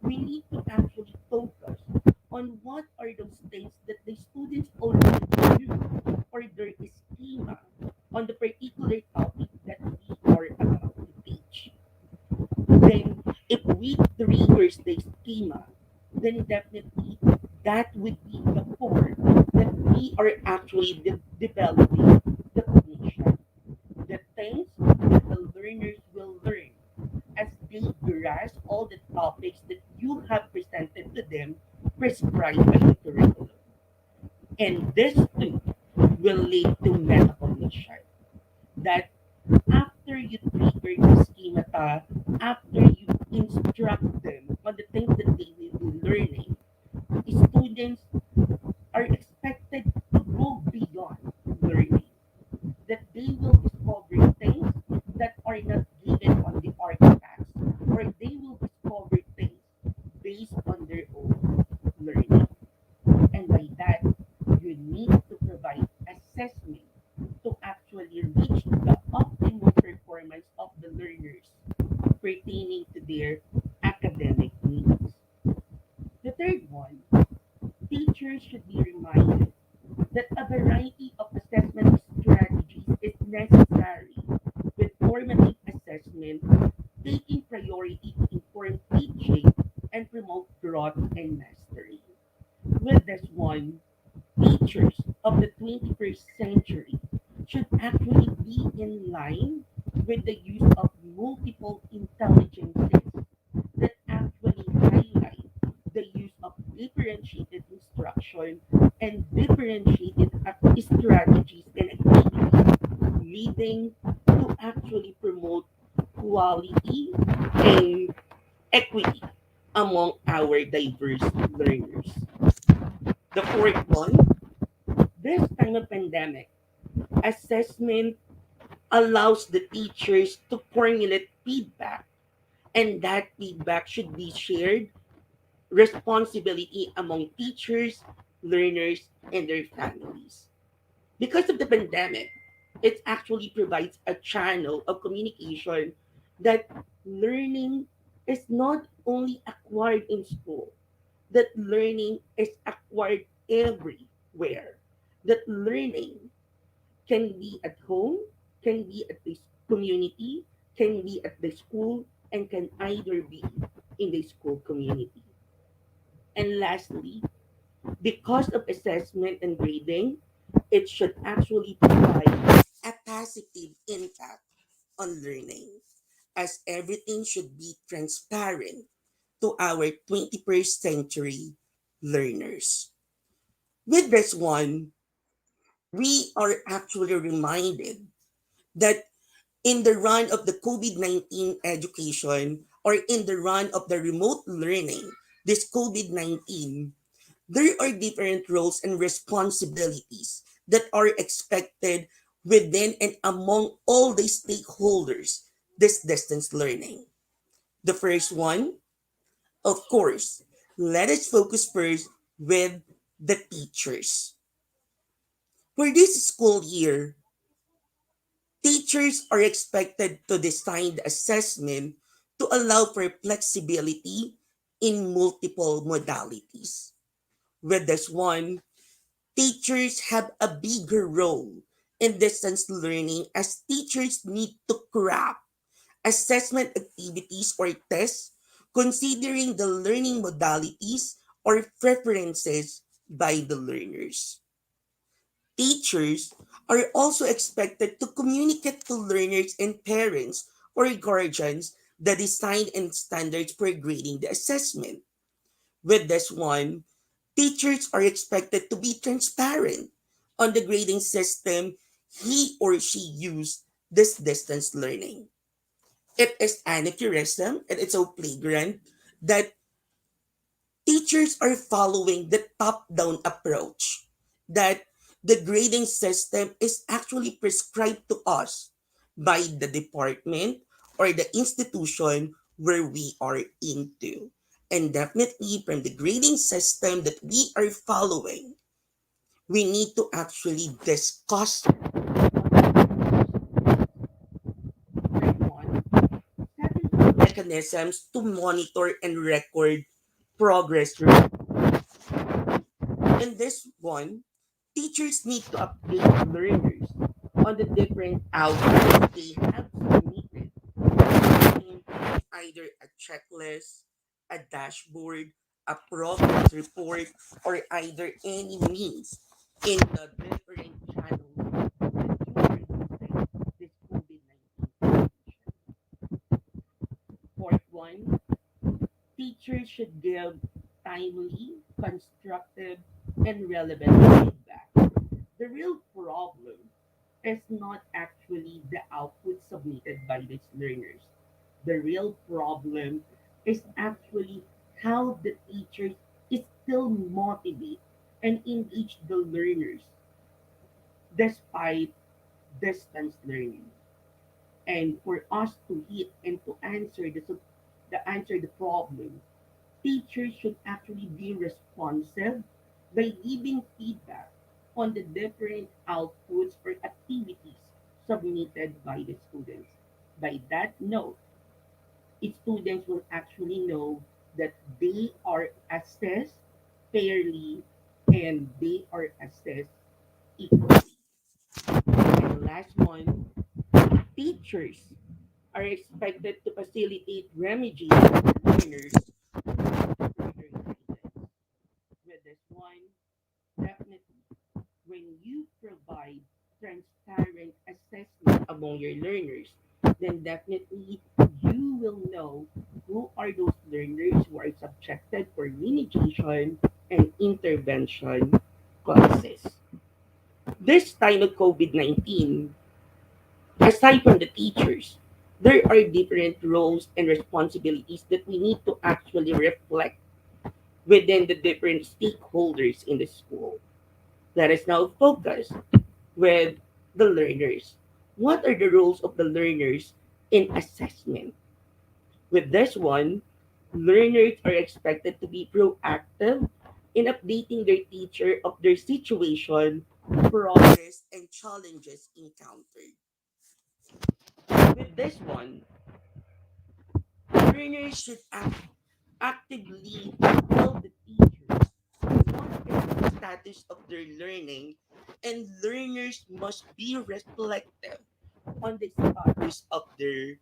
we need to actually focus on what are those things that the students already do or their schema on the particular topic that we are about to teach. Then rigorous schema, then definitely that would be the core that we are actually developing the cognition, the things that the learners will learn as they grasp all the topics that you have presented to them prescribed by the curriculum. And this too will lead to metacognition. That after you trigger the schemata, after you instruct them on the things that they will be learning, students are expected to go beyond learning. That they will discover things that are not given on the artifacts, or they will discover things based on their own learning. And by that, you need to provide assessment to actually reach the optimal performance of the learners pertaining to their academic needs. The third one, teachers should be reminded that a variety of assessment strategies is necessary, with formative assessment taking priority to inform teaching and promote growth and mastery. With this one, teachers of the 21st century should actually be in line with the use of multiple intelligences that actually highlight the use of differentiated instruction and differentiated strategies and activities, leading to actually promote quality and equity among our diverse learners. The fourth one, this time of pandemic, assessment allows the teachers to formulate feedback, and that feedback should be shared responsibility among teachers, learners, and their families. Because of the pandemic, it actually provides a channel of communication that learning is not only acquired in school, that learning is acquired everywhere. That learning can be at home, can be at the community, can be at the school, and can either be in the school community. And lastly, because of assessment and grading, it should actually provide a positive impact on learning, as everything should be transparent to our 21st century learners. With this one, we are actually reminded that in the run of the COVID 19 education, or in the run of the remote learning, this COVID 19, there are different roles and responsibilities that are expected within and among all the stakeholders this distance learning. The first one, of course, let us focus first with the teachers. For this school year, teachers are expected to design the assessment to allow for flexibility in multiple modalities. With this one, teachers have a bigger role in distance learning, as teachers need to craft assessment activities or tests considering the learning modalities or preferences by the learners. Teachers are also expected to communicate to learners and parents or guardians the design and standards for grading the assessment. With this one, teachers are expected to be transparent on the grading system he or she used this distance learning. It is anachronism and it's so flagrant that teachers are following the top-down approach, that the grading system is actually prescribed to us by the department or the institution where we are into. And definitely from the grading system that we are following, we need to actually discuss one, setting mechanisms to monitor and record progress. In this one, teachers need to update learners on the different outcomes they have submitted, either a checklist, dashboard, a progress report, or either any means in the different channels that you are using this COVID-19 situation. Fourth one, teachers should give timely, constructive, and relevant feedback. The real problem is not actually the output submitted by these learners. The real problem is actually how the teachers still motivate and engage the learners despite distance learning. And for us to hit and to answer the problem, teachers should actually be responsive by giving feedback on the different outputs or activities submitted by the students. By that note, its students will actually know that they are assessed fairly and they are assessed equally. And last one, teachers are expected to facilitate remediation for learners who have further guidance. With this one, definitely, when you provide transparent assessment among your learners, then definitely you will know who are those learners who are subjected for remediation and intervention classes. This time of COVID 19, aside from the teachers, there are different roles and responsibilities that we need to actually reflect within the different stakeholders in the school. Let us now focus with the learners. What are the roles of the learners in assessment? With this one, learners are expected to be proactive in updating their teacher of their situation, progress, and challenges encountered. With this one, learners should actively tell the teachers what is the status of their learning, and learners must be reflective on the status of their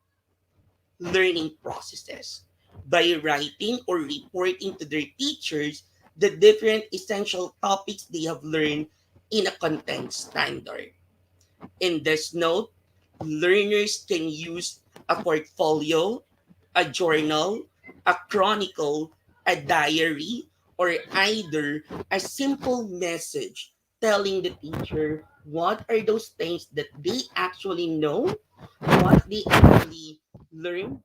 learning processes by writing or reporting to their teachers the different essential topics they have learned in a content standard. In this note, learners can use a portfolio, a journal, a chronicle, a diary, or either a simple message telling the teacher what are those things that they actually know, what they actually learn,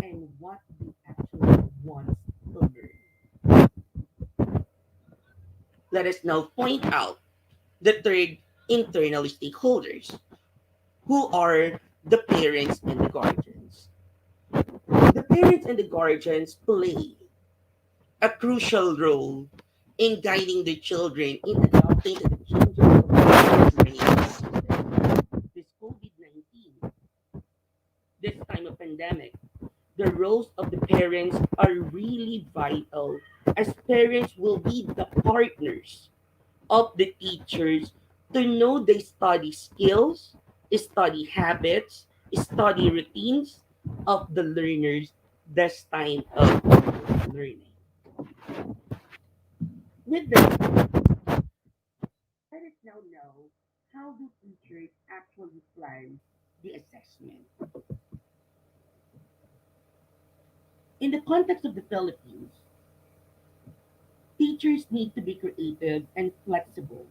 and what they actually want to learn. Let us now point out the third internal stakeholders, who are the parents and the guardians. The parents and the guardians play a crucial role in guiding the children in adapting to the changes of the learning system. This COVID 19, this time of pandemic, the roles of the parents are really vital, as parents will be the partners of the teachers to know the study skills, study habits, study routines of the learners this time of learning. With this, let us now know how do teachers actually plan the assessment. In the context of the Philippines, teachers need to be creative and flexible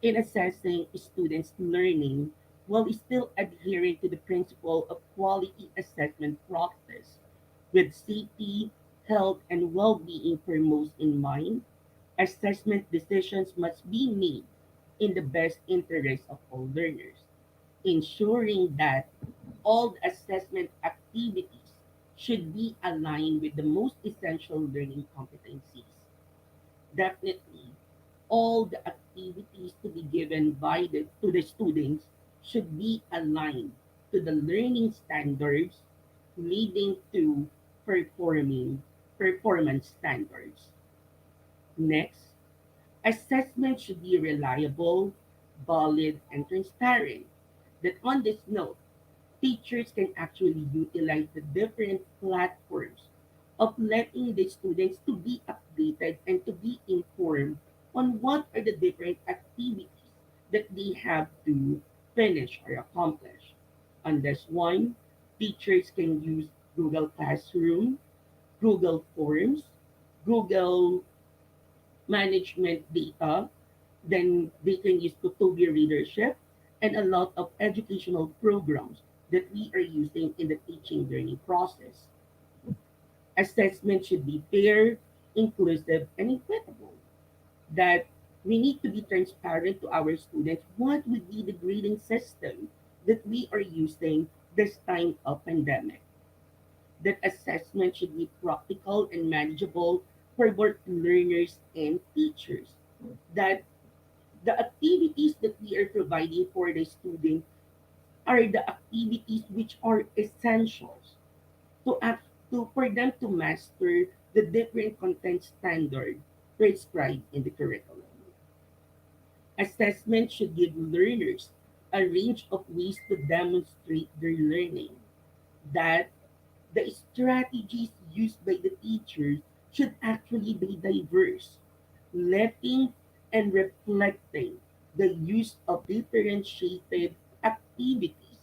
in assessing students' learning while still adhering to the principle of quality assessment practice. With safety, health, and well being foremost in mind, assessment decisions must be made in the best interest of all learners, ensuring that all the assessment activities should be aligned with the most essential learning competencies. Definitely, all the activities to be given to the students should be aligned to the learning standards leading to performing performance standards. Next, assessment should be reliable, valid, and transparent. That on this note, teachers can actually utilize the different platforms of letting the students to be updated and to be informed on what are the different activities that they have to finish or accomplish. On this one, teachers can use Google Classroom, Google Forms, Google Management Data, then they can use Tutobi Readership, and a lot of educational programs that we are using in the teaching learning process. Assessment should be fair, inclusive, and equitable. That we need to be transparent to our students what would be the grading system that we are using this time of pandemic. That assessment should be practical and manageable for both learners and teachers. That the activities that we are providing for the student are the activities which are essentials to act to for them to master the different content standard prescribed in the curriculum. Assessment should give learners a range of ways to demonstrate their learning. That the strategies used by the teachers should actually be diverse, letting and reflecting the use of differentiated activities,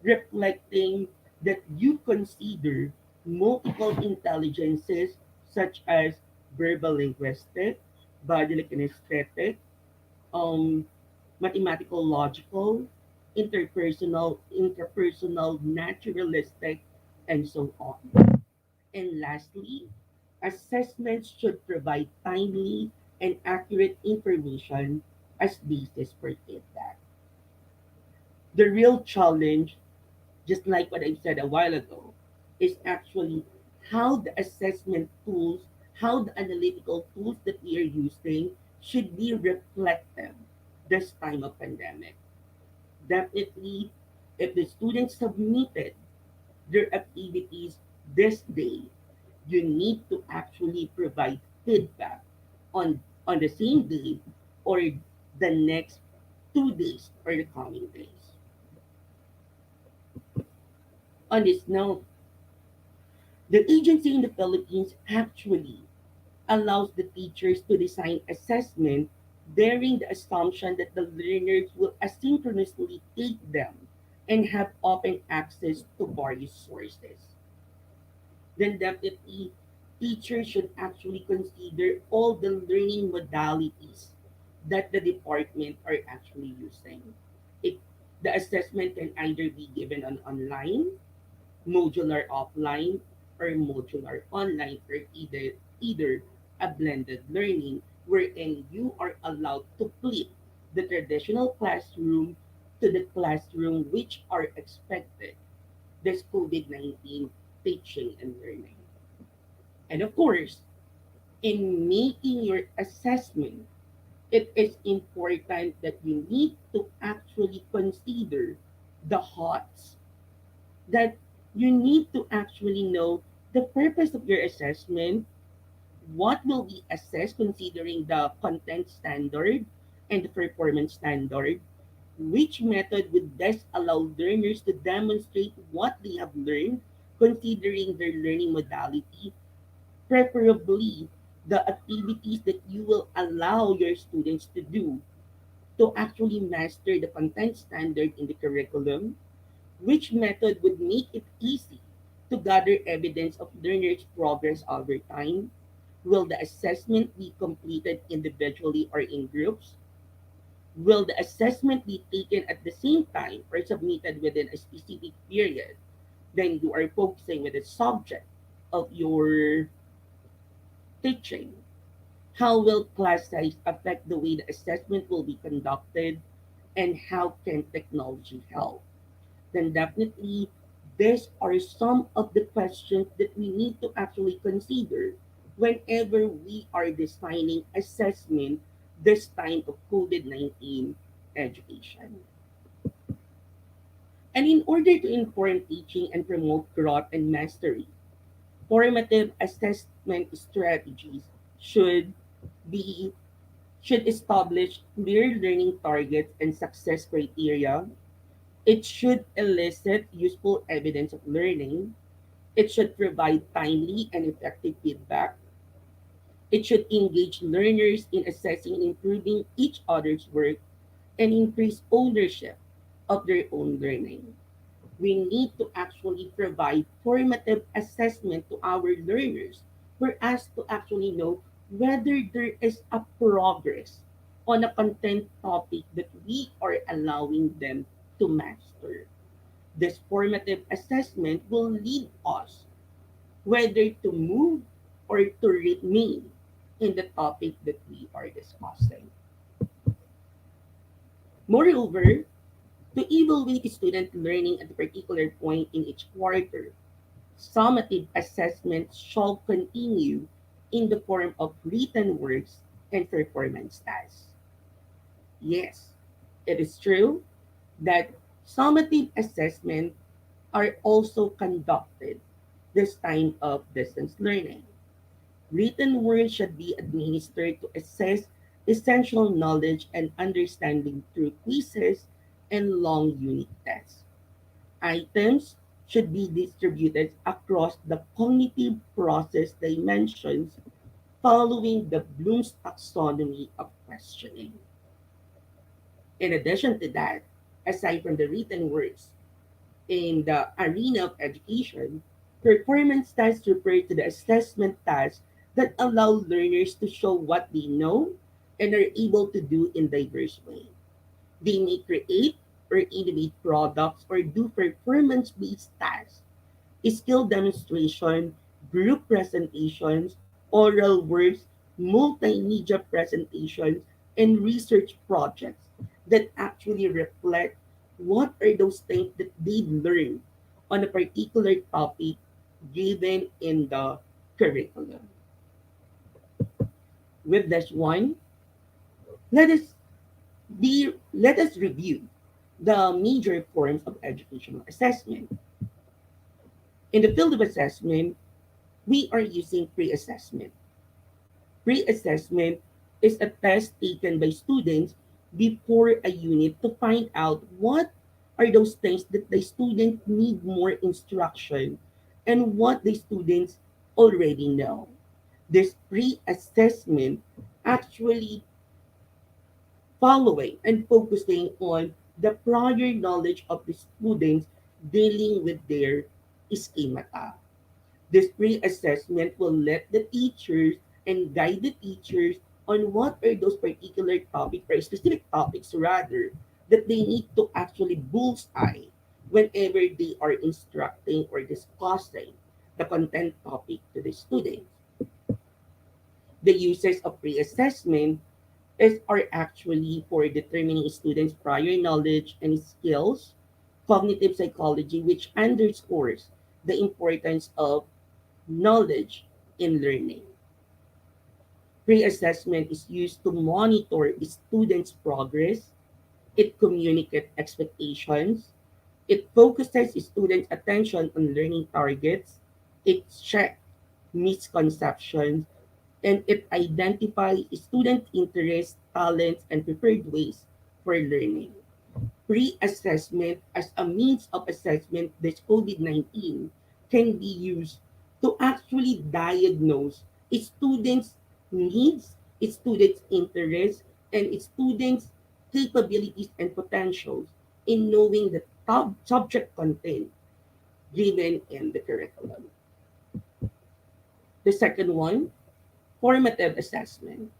reflecting that you consider multiple intelligences such as verbal linguistic, bodily kinesthetic, um, mathematical logical, interpersonal, naturalistic, and so on. And lastly, assessments should provide timely and accurate information as basis for feedback. The real challenge, just like what I said a while ago, is actually how the assessment tools, how the analytical tools that we are using should be reflective this time of pandemic. Definitely, if the students submitted their activities this day, you need to actually provide feedback on the same day or the next 2 days or the coming days. On this note, the agency in the Philippines actually allows the teachers to design assessment bearing the assumption that the learners will asynchronously take them and have open access to various sources. Then definitely teachers should actually consider all the learning modalities that the department are actually using. It, the assessment can either be given on online, modular offline, or modular online, or either a blended learning wherein you are allowed to flip the traditional classroom to the classroom which are expected this COVID-19 teaching and learning. And of course, in making your assessment, it is important that you need to actually consider the HOTS, that you need to actually know the purpose of your assessment, what will be assessed considering the content standard and the performance standard, which method would best allow learners to demonstrate what they have learned considering their learning modality, preferably the activities that you will allow your students to do to actually master the content standard in the curriculum, which method would make it easy to gather evidence of learners' progress over time? Will the assessment be completed individually or in groups? Will the assessment be taken at the same time or submitted within a specific period? Then you are focusing with the subject of your teaching. How will class size affect the way the assessment will be conducted? And how can technology help? Then definitely these are some of the questions that we need to actually consider whenever we are designing assessment this time of COVID-19 education. And in order to inform teaching and promote growth and mastery, formative assessment strategies should be should establish clear learning targets and success criteria. It should elicit useful evidence of learning. It should provide timely and effective feedback. It should engage learners in assessing and improving each other's work and increase ownership of their own learning. We need to actually provide formative assessment to our learners for us to actually know whether there is a progress on a content topic that we are allowing them to master. This formative assessment will lead us whether to move or to remain in the topic that we are discussing. Moreover, to evaluate student learning at a particular point in each quarter, summative assessment shall continue in the form of written works and performance tasks. Yes, it is true that summative assessment are also conducted this time of distance learning. Written words should be administered to assess essential knowledge and understanding through quizzes and long unit tests. Items should be distributed across the cognitive process dimensions following the Bloom's taxonomy of questioning. In addition to that, aside from the written words, in the arena of education, performance tasks refer to the assessment tasks that allow learners to show what they know and are able to do in diverse ways. They may create or innovate products or do performance-based tasks, skill demonstration, group presentations, oral works, multimedia presentations, and research projects that actually reflect what are those things that they learned on a particular topic given in the curriculum. With this one, let us let us review the major forms of educational assessment. In the field of assessment, we are using pre-assessment. Pre-assessment is a test taken by students before a unit to find out what are those things that the student need more instruction and what the students already know. This pre-assessment actually following and focusing on the prior knowledge of the students dealing with their schemata. This pre-assessment will let the teachers and guide the teachers on what are those particular topics or specific topics rather that they need to actually bullseye whenever they are instructing or discussing the content topic to the students. The uses of pre-assessment are actually for determining students' prior knowledge and skills, cognitive psychology, which underscores the importance of knowledge in learning. Pre-assessment is used to monitor students' progress. It communicates expectations. It focuses students' attention on learning targets. It checks misconceptions, and it identifies student interests, talents, and preferred ways for learning. Pre-assessment as a means of assessment this COVID-19 can be used to actually diagnose its students' needs, its students' interests, and its students' capabilities and potentials in knowing the top subject content given in the curriculum. The second one, formative assessment.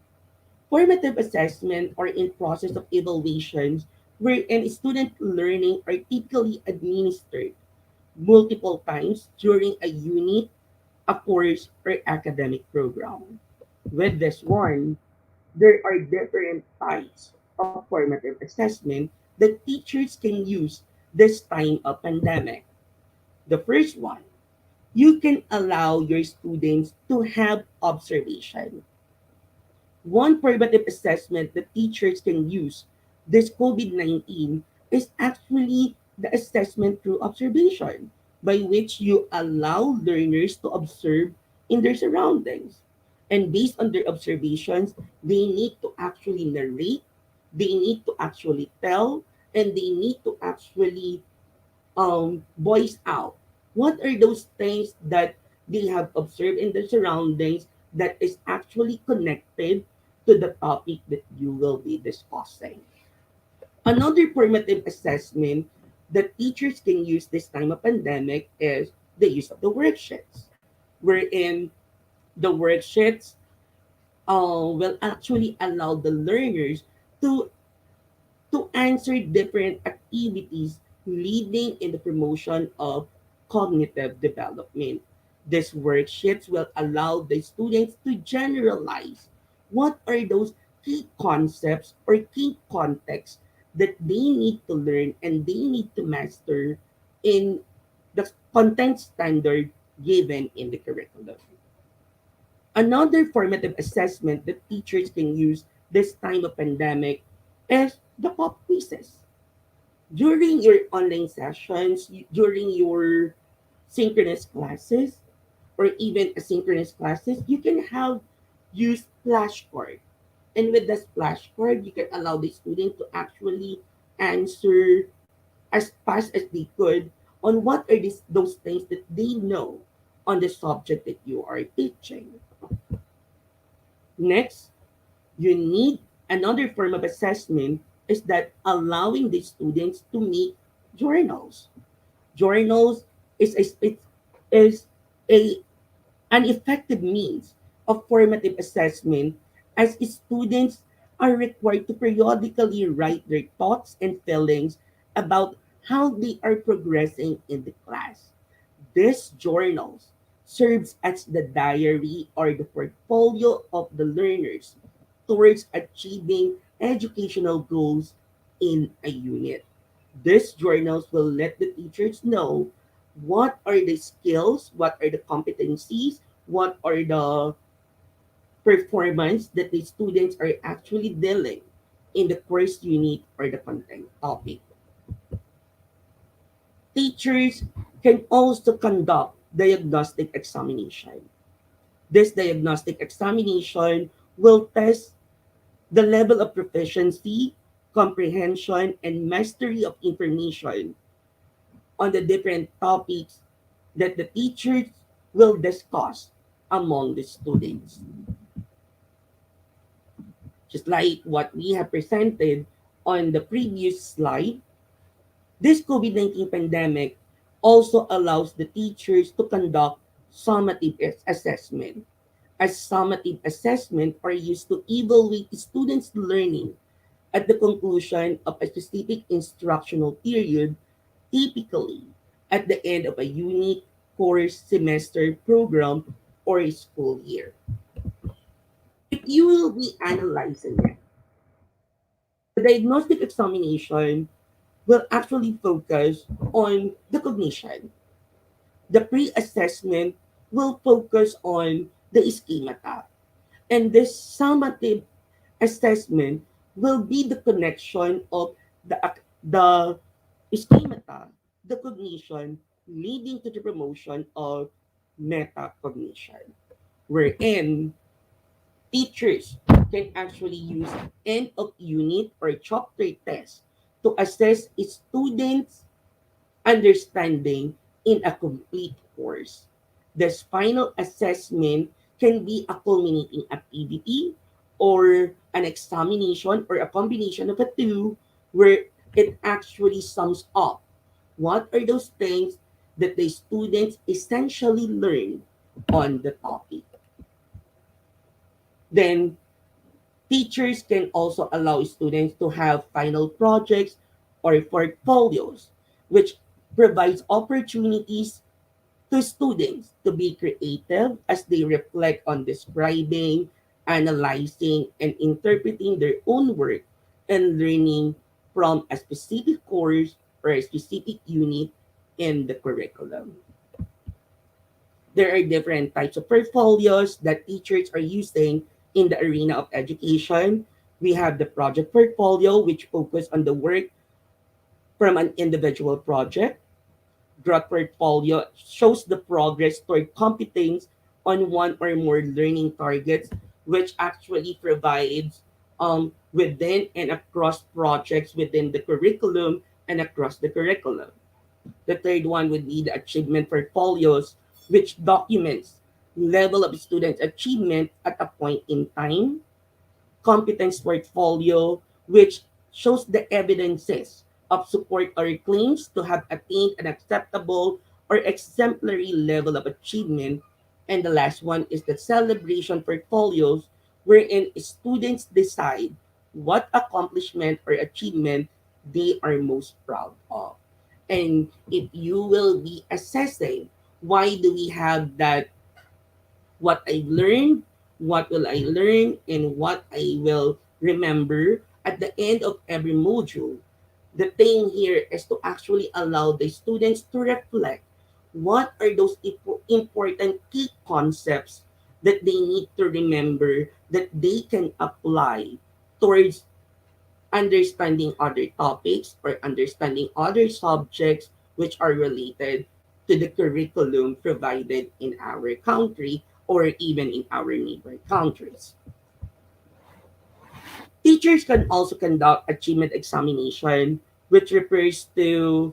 Formative assessment are in process of evaluations wherein student learning are typically administered multiple times during a unit, a course, or academic program. With this one, there are different types of formative assessment that teachers can use this time of pandemic. The first one, you can allow your students to have observation. One formative assessment that teachers can use this COVID-19 is actually the assessment through observation, by which you allow learners to observe in their surroundings. And based on their observations, they need to actually narrate, they need to actually tell, and they need to actually voice out What are those things that they have observed in the surroundings that is actually connected to the topic that you will be discussing? Another formative assessment that teachers can use this time of pandemic is the use of the worksheets, wherein the worksheets will actually allow the learners to answer different activities leading in the promotion of cognitive development. These worksheets will allow the students to generalize what are those key concepts or key contexts that they need to learn and they need to master in the content standard given in the curriculum. Another formative assessment that teachers can use this time of pandemic is the pop quizzes. During your online sessions, during your synchronous classes, or even asynchronous classes, you can have use flashcard. And with the flashcard, you can allow the student to actually answer as fast as they could on what are those things that they know on the subject that you are teaching. Next, you need another form of assessment is that allowing the students to make journals. Journals is is a an effective means of formative assessment as students are required to periodically write their thoughts and feelings about how they are progressing in the class. These journals serves as the diary or the portfolio of the learners towards achieving educational goals in a unit. These journals will let the teachers know what are the skills, what are the competencies, what are the performance that the students are actually dealing in the course unit or the content topic. Teachers can also conduct diagnostic examination. This diagnostic examination will test the level of proficiency, comprehension, and mastery of information on the different topics that the teachers will discuss among the students. Just like what we have presented on the previous slide, this COVID-19 pandemic also allows the teachers to conduct summative assessment. As summative assessment are used to evaluate students' learning at the conclusion of a specific instructional period, typically at the end of a unit, course, semester, program, or a school year. If you will be analyzing it, the diagnostic examination will actually focus on the cognition. The pre-assessment will focus on the schemata. And this summative assessment will be the connection of the schemata, the cognition, leading to the promotion of metacognition, wherein teachers can actually use end of unit or chapter test to assess students' understanding in a complete course. This final assessment can be a culminating activity or an examination or a combination of the two where it actually sums up what are those things that the students essentially learn on the topic. Then teachers can also allow students to have final projects or portfolios, which provides opportunities to students to be creative as they reflect on describing, analyzing, and interpreting their own work and learning from a specific course or a specific unit in the curriculum. There are different types of portfolios that teachers are using in the arena of education. We have the project portfolio, which focus on the work from an individual project. Growth portfolio shows the progress toward competence on one or more learning targets, which actually provides within and across projects within the curriculum and across the curriculum. The third one would be the achievement portfolios, which documents level of student achievement at a point in time. Competence portfolio, which shows the evidences of support or claims to have attained an acceptable or exemplary level of achievement. And the last one is the celebration portfolios, wherein students decide what accomplishment or achievement they are most proud of. And if you will be assessing why do we have that, what I learned, what will I learn, and what I will remember at the end of every module. The thing here is to actually allow the students to reflect what are those important key concepts that they need to remember that they can apply towards understanding other topics or understanding other subjects which are related to the curriculum provided in our country or even in our neighboring countries. Teachers can also conduct achievement examination, which refers to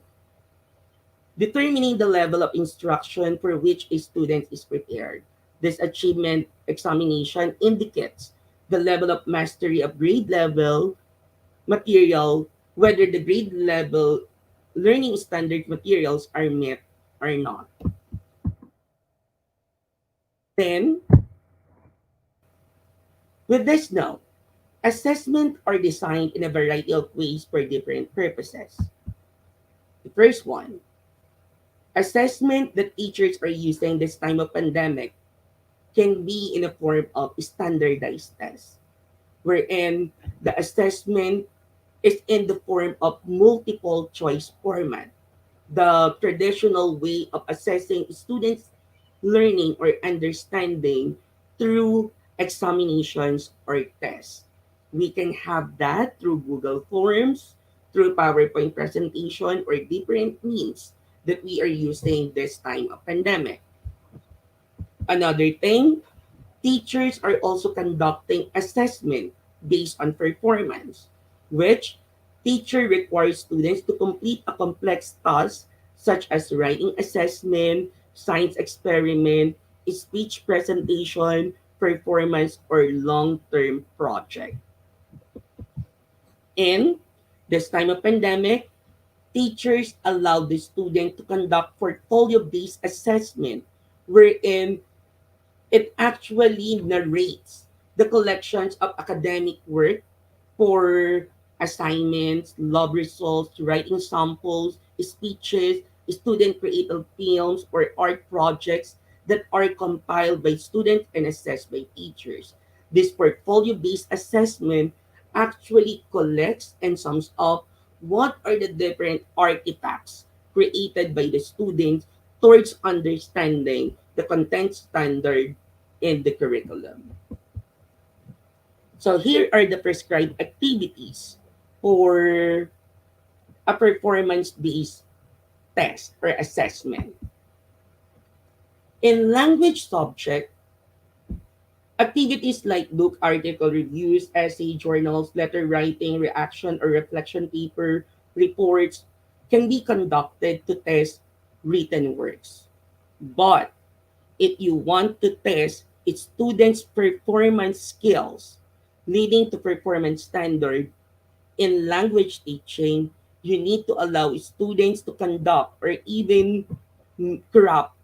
determining the level of instruction for which a student is prepared. This achievement examination indicates the level of mastery of grade level material, whether the grade level learning standard materials are met or not. Then, with this note, assessment are designed in a variety of ways for different purposes. The first one, assessment that teachers are using this time of pandemic can be in a form of standardized tests, wherein the assessment is in the form of multiple choice format. The traditional way of assessing students' learning or understanding through examinations or tests. We can have that through Google Forms, through PowerPoint presentation, or different means that we are using this time of pandemic. Another thing, teachers are also conducting assessment based on performance, which teacher requires students to complete a complex task such as writing assessment, science experiment, speech presentation, performance, or long-term project. In this time of pandemic, teachers allow the student to conduct portfolio-based assessment wherein it actually narrates the collections of academic work for assignments, lab results, writing samples, speeches, student creative films, or art projects that are compiled by students and assessed by teachers. This portfolio based assessment actually collects and sums up what are the different artifacts created by the students towards understanding the content standard in the curriculum. So here are the prescribed activities for a performance-based test or assessment. In language subject, activities like book article reviews, essay, journals, letter writing, reaction or reflection paper, reports can be conducted to test written works. But if you want to test its students' performance skills, leading to performance standard, in language teaching, you need to allow students to conduct or even craft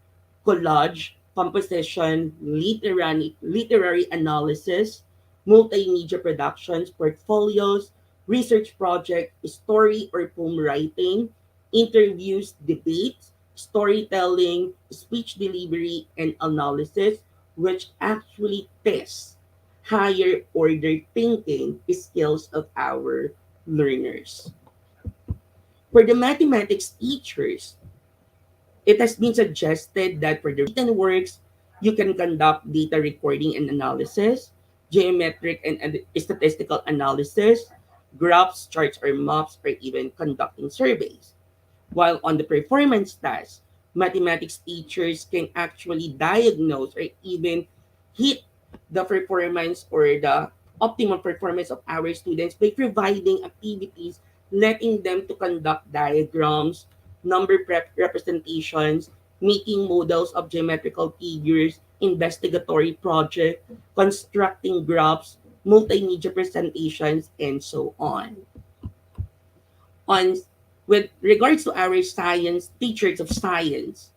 collage, composition, literary analysis, multimedia productions, portfolios, research project, story or poem writing, interviews, debates, storytelling, speech delivery, and analysis, which actually tests higher order thinking skills of our learners. For the mathematics teachers, it has been suggested that for the written works, you can conduct data recording and analysis, geometric and statistical analysis, graphs, charts, or maps, or even conducting surveys. While on the performance task, mathematics teachers can actually diagnose or even hit the performance or the optimal performance of our students by providing activities, letting them to conduct diagrams, number representations, making models of geometrical figures, investigatory project, constructing graphs, multimedia presentations, and so on. On with regards to our science teachers of science,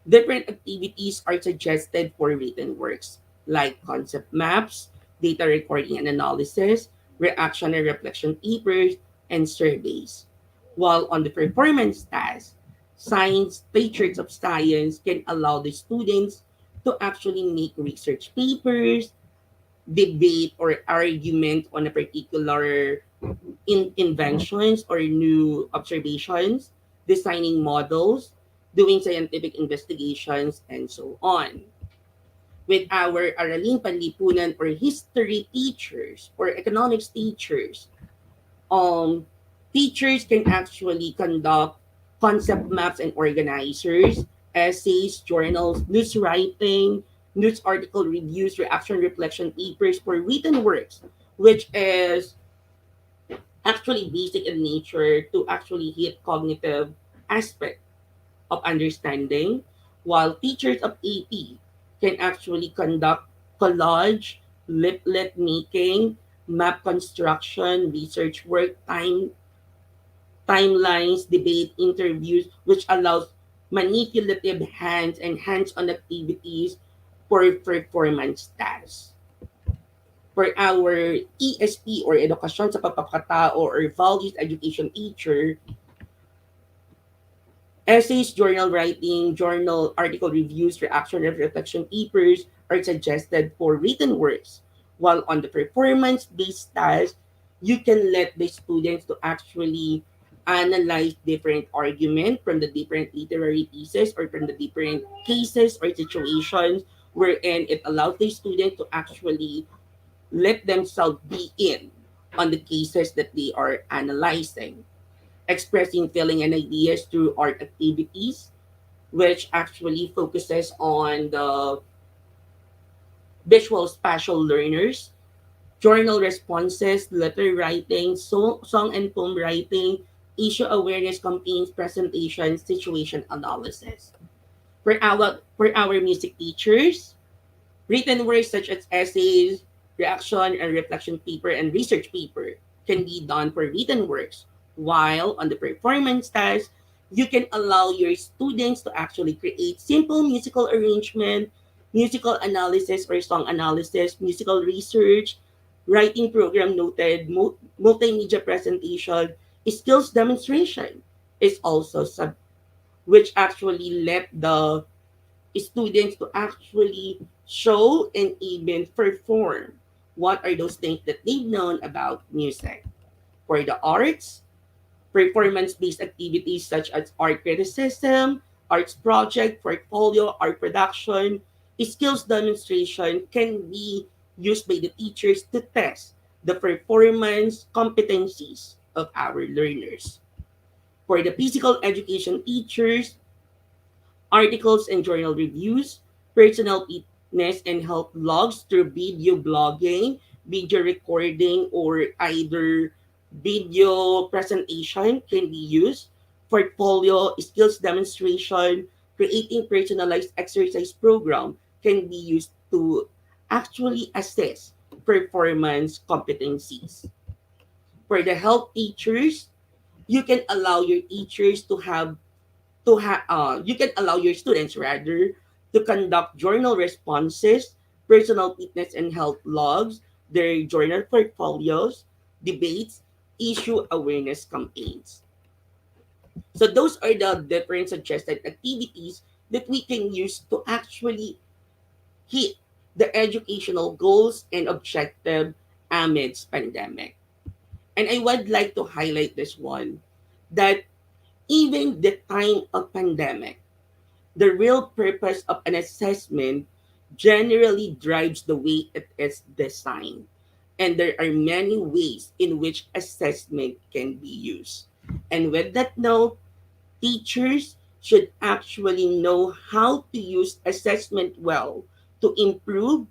different activities are suggested for written works, like concept maps, data recording and analysis, reaction and reflection papers, and surveys. While on the performance task, science teachers of science can allow the students to actually make research papers, debate or argument on a particular inventions or new observations, designing models, doing scientific investigations, and so on. With our Araling Panlipunan or history teachers or economics teachers, um, teachers can actually conduct concept maps and organizers, essays, journals, news writing, news article reviews, reaction reflection papers for written works, which is actually basic in nature to actually hit cognitive aspect of understanding, while teachers of AP can actually conduct collage, leaflet making, map construction, research work, timelines, debate, interviews, which allows manipulative hands and hands-on activities for performance tasks. For our ESP or Edukasyon sa Pagpapakatao or Values Education teacher, essays, journal writing, journal article reviews, reaction and reflection papers are suggested for written works. While on the performance-based tasks, you can let the students to actually analyze different argument from the different literary pieces or from the different cases or situations wherein it allows the student to actually let themselves be in on the cases that they are analyzing, expressing feeling and ideas through art activities, which actually focuses on the visual spatial learners, journal responses, letter writing, song and poem writing, issue awareness campaigns, presentations, situation analysis. For our music teachers, written works such as essays, reaction and reflection paper, and research paper can be done for written works. While on the performance task, you can allow your students to actually create simple musical arrangement, musical analysis or song analysis, musical research, writing program noted, multimedia presentation, skills demonstration is also which actually let the students to actually show and even perform what are those things that they've known about music. For the arts, performance-based activities such as art criticism, arts project, portfolio, art production, skills demonstration can be used by the teachers to test the performance competencies of our learners. For the physical education teachers, articles and journal reviews, personal fitness and health blogs through video blogging, video recording, or either video presentation can be used. Portfolio, skills demonstration, creating personalized exercise program can be used to actually assess performance competencies. For the health teachers, you can allow your teachers you can allow your students rather to conduct journal responses, personal fitness and health logs, their journal portfolios, debates, issue awareness campaigns. So those are the different suggested activities that we can use to actually hit the educational goals and objective amidst pandemic. And I would like to highlight this one that even the time of pandemic, the real purpose of an assessment generally drives the way it is designed. And there are many ways in which assessment can be used. And with that note, teachers should actually know how to use assessment well to improve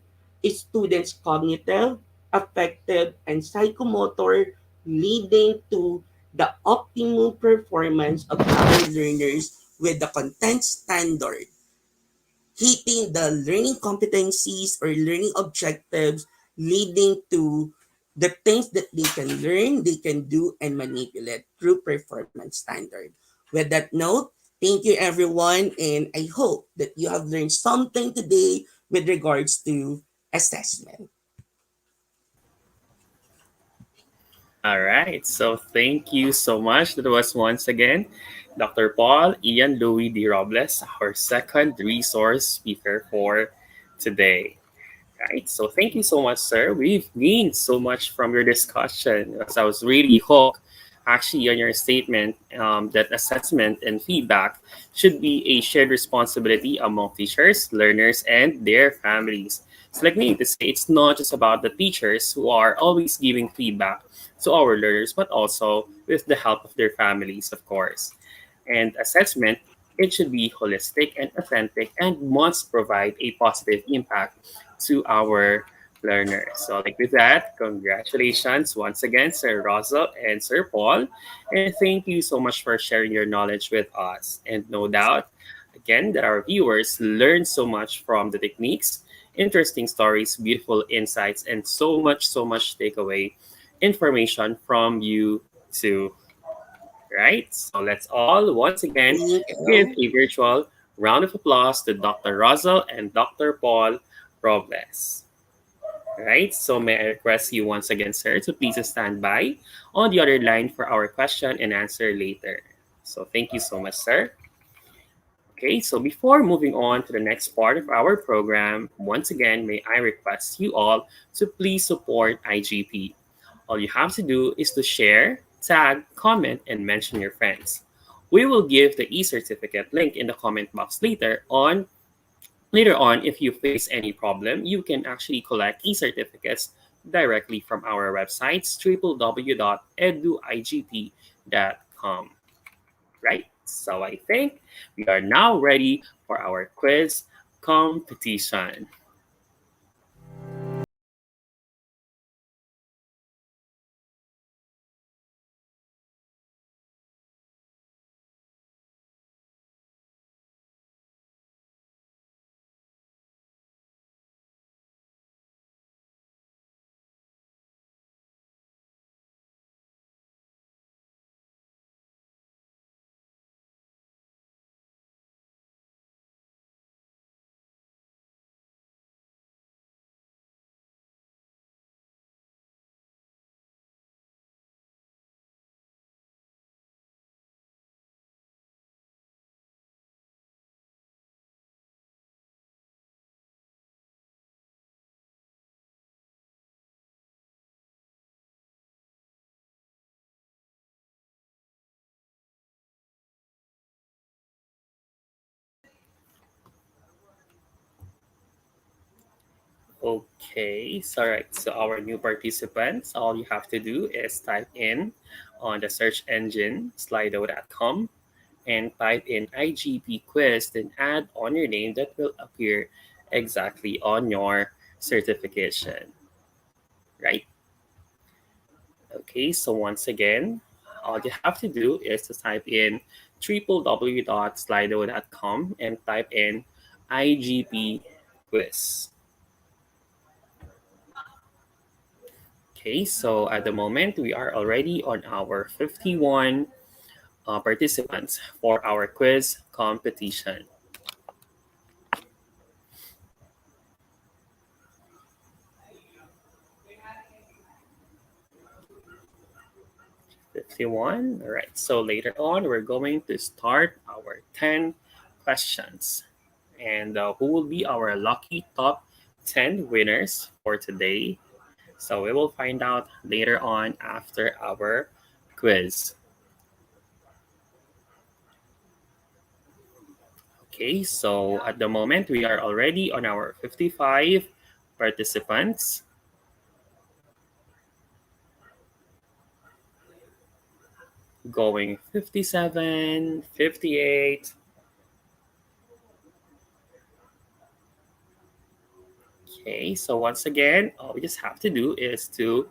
students' cognitive, affective, and psychomotor, leading to the optimum performance of our learners with the content standard, hitting the learning competencies or learning objectives, leading to the things that they can learn, they can do, and manipulate through performance standard. With that note, thank you everyone, and I hope that you have learned something today with regards to assessment. All right. So thank you so much. That was once again Dr. Paul Ian Louis D. Robles, our second resource speaker for today. Right. So thank you so much, sir. We've gained so much from your discussion as I was really hooked actually on your statement that assessment and feedback should be a shared responsibility among teachers, learners, and their families. So like me to say, it's not just about the teachers who are always giving feedback to our learners, but also with the help of their families, of course. And assessment, it should be holistic and authentic and must provide a positive impact to our learners. So, like with that, congratulations once again, Sir Russell and Sir Paul. And thank you so much for sharing your knowledge with us. And no doubt, again, that our viewers learn so much from the techniques, interesting stories, beautiful insights, and so much takeaway information from you too. Right? So let's all once again Thank give you. a virtual round of applause to Dr. Russell and Dr. Paul Robles. Right? So may I request you once again, sir, to please stand by on the other line for our question and answer later. So thank you so much, sir. Okay, so before moving on to the next part of our program, once again, may I request you all to please support IGP. All you have to do is to share, tag, comment, and mention your friends. We will give the e-certificate link in the comment box later on. If you face any problem, you can actually collect e-certificates directly from our websites www.eduigp.com. Right? So I think we are now ready for our quiz competition. Okay, so all right. So our new participants, all you have to do is type in on the search engine slido.com and type in IGP quiz, then add on your name that will appear exactly on your certification, right? Okay, so once again, all you have to do is to type in www.slido.com and type in IGP quiz. Okay, so at the moment, we are already on our 51 participants for our quiz competition. 51. All right, so later on, we're going to start our 10 questions. And who will be our lucky top 10 winners for today? So we will find out later on after our quiz. Okay, so at the moment, we are already on our 55 participants. Going 57, 58. Okay, so once again, all we just have to do is to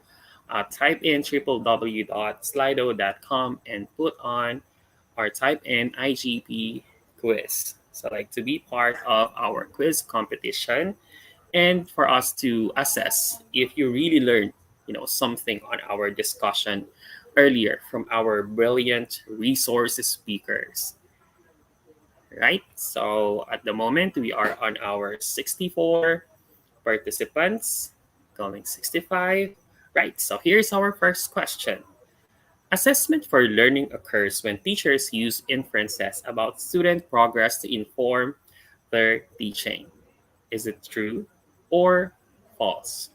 type in www.slido.com and put on or type in IGP quiz. So like to be part of our quiz competition and for us to assess if you really learned, something on our discussion earlier from our brilliant resource speakers. Right? So at the moment we are on our 64 participants, going 65. Right. So here's our first question. Assessment for learning occurs when teachers use inferences about student progress to inform their teaching. Is it true or false?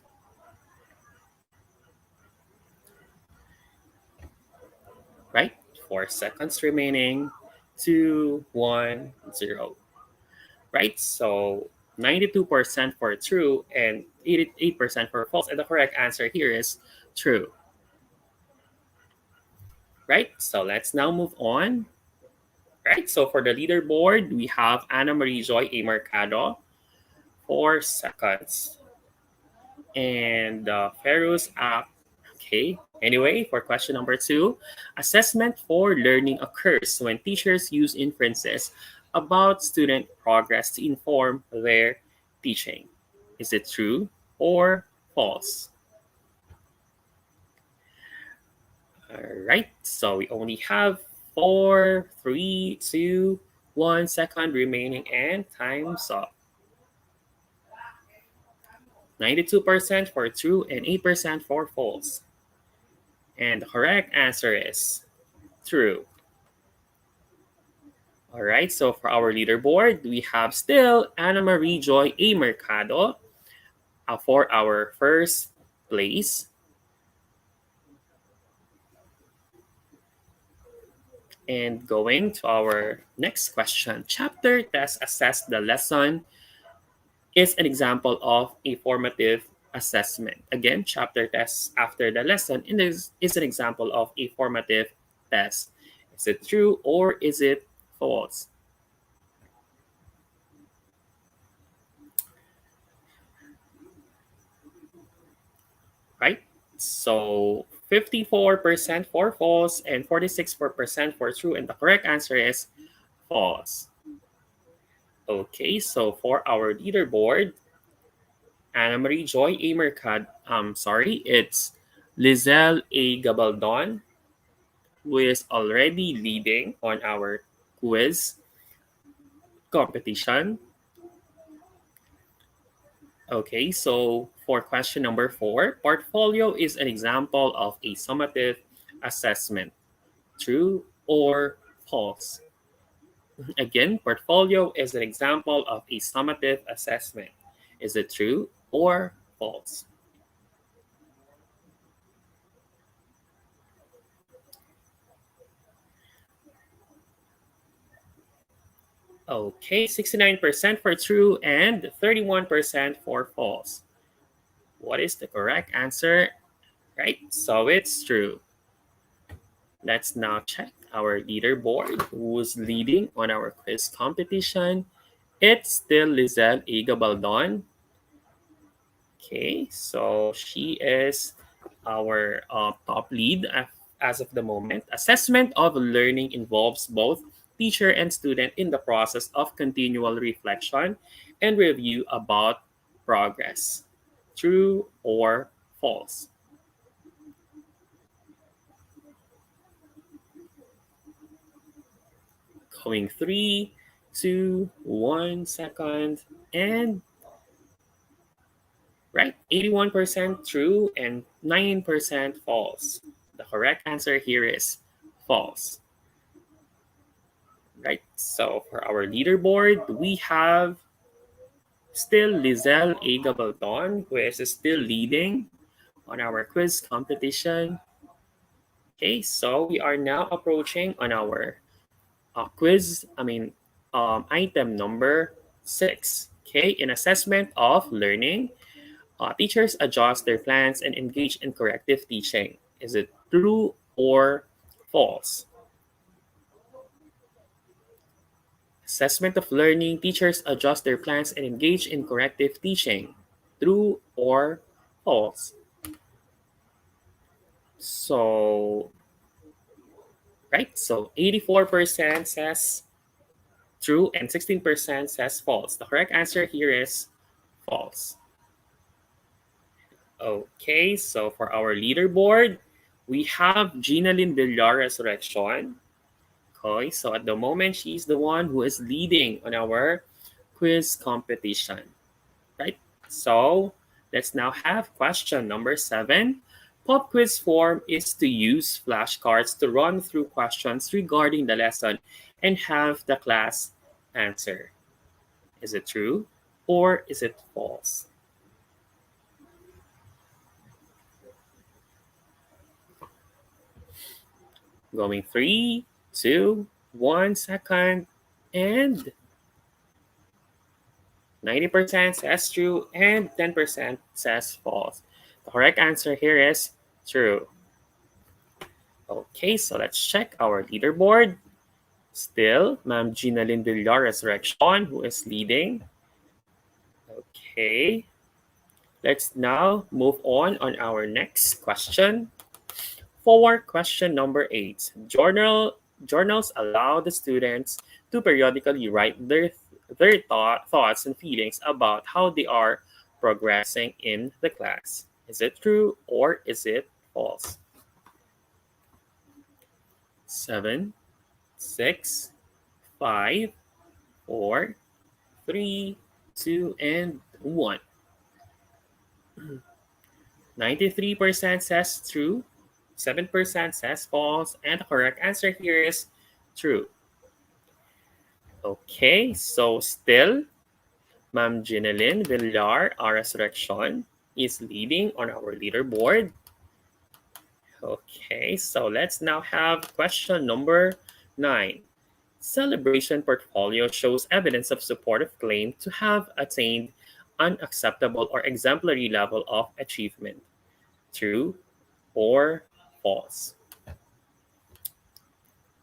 Right? 4 seconds remaining. Two, one, zero. Right? So 92% for true and 88% for false. And the correct answer here is true. Right? So let's now move on. Right? So for the leaderboard, we have Anna Marie Joy A. Mercado, 4 seconds. And Ferus app. Okay. Anyway, for question number two, assessment for learning occurs when teachers use inferences about student progress to inform their teaching. Is it true or false? All right. So we only have 4, 3, 2, 1 second remaining, and time's up. 92% for true and 8% for false. And the correct answer is true. All right, so for our leaderboard, we have still Anna Marie Joy A. Mercado for our first place. And going to our next question, chapter test assess the lesson is an example of a formative assessment. Again, chapter tests after the lesson is an example of a formative test. Is it true or is it false? Right? So 54% for false and 46% for true. And the correct answer is false. Okay, so for our leaderboard, Anna Marie Joy A. it's Lizelle A. Gabaldon, who is already leading on our quiz competition. Okay, so for question number four, portfolio is an example of a summative assessment. True or false? Again, portfolio is an example of a summative assessment. Is it true or false? Okay, 69% for true and 31% for false. What is the correct answer? Right, so it's true. Let's now check our leaderboard. Who's leading on our quiz competition? It's still Lizelle A. Gabaldon. Okay, so she is our top lead as of the moment. Assessment of learning involves both teacher and student in the process of continual reflection and review about progress. True or false? Going 3, 2, 1 second, and right, 81% true and 9% false. The correct answer here is false. Right, so for our leaderboard, we have still Lizelle A. Gabaldon, who is still leading on our quiz competition. Okay, so we are now approaching on our item number 6. Okay, in assessment of learning, teachers adjust their plans and engage in corrective teaching. Is it true or false? Assessment of learning, teachers adjust their plans and engage in corrective teaching. True or false? So, right? So 84% says true and 16% says false. The correct answer here is false. Okay, so for our leaderboard, we have Ginalyn Villar Resurrection. Okay, so at the moment, she's the one who is leading on our quiz competition, right? So let's now have question number 7. Pop quiz form is to use flashcards to run through questions regarding the lesson and have the class answer. Is it true or is it false? Going 3, 2, 1 second, and 90% says true and 10% says false. The correct answer here is true. Okay, so let's check our leaderboard. Still, Ma'am Gina Lynn Villar Resurrection, who is leading. Okay, let's now move on our next question. For question number 8, journals allow the students to periodically write their thoughts and feelings about how they are progressing in the class. Is it true or is it false? 7, 6, 5, 4, 3, 2, and 1. 93% says true, 7% says false, and the correct answer here is true. Okay, so still, Ma'am Ginelyn Villar, our resurrection, is leading on our leaderboard. Okay, so let's now have question number 9. Celebration portfolio shows evidence of supportive claim to have attained unacceptable or exemplary level of achievement. True or false?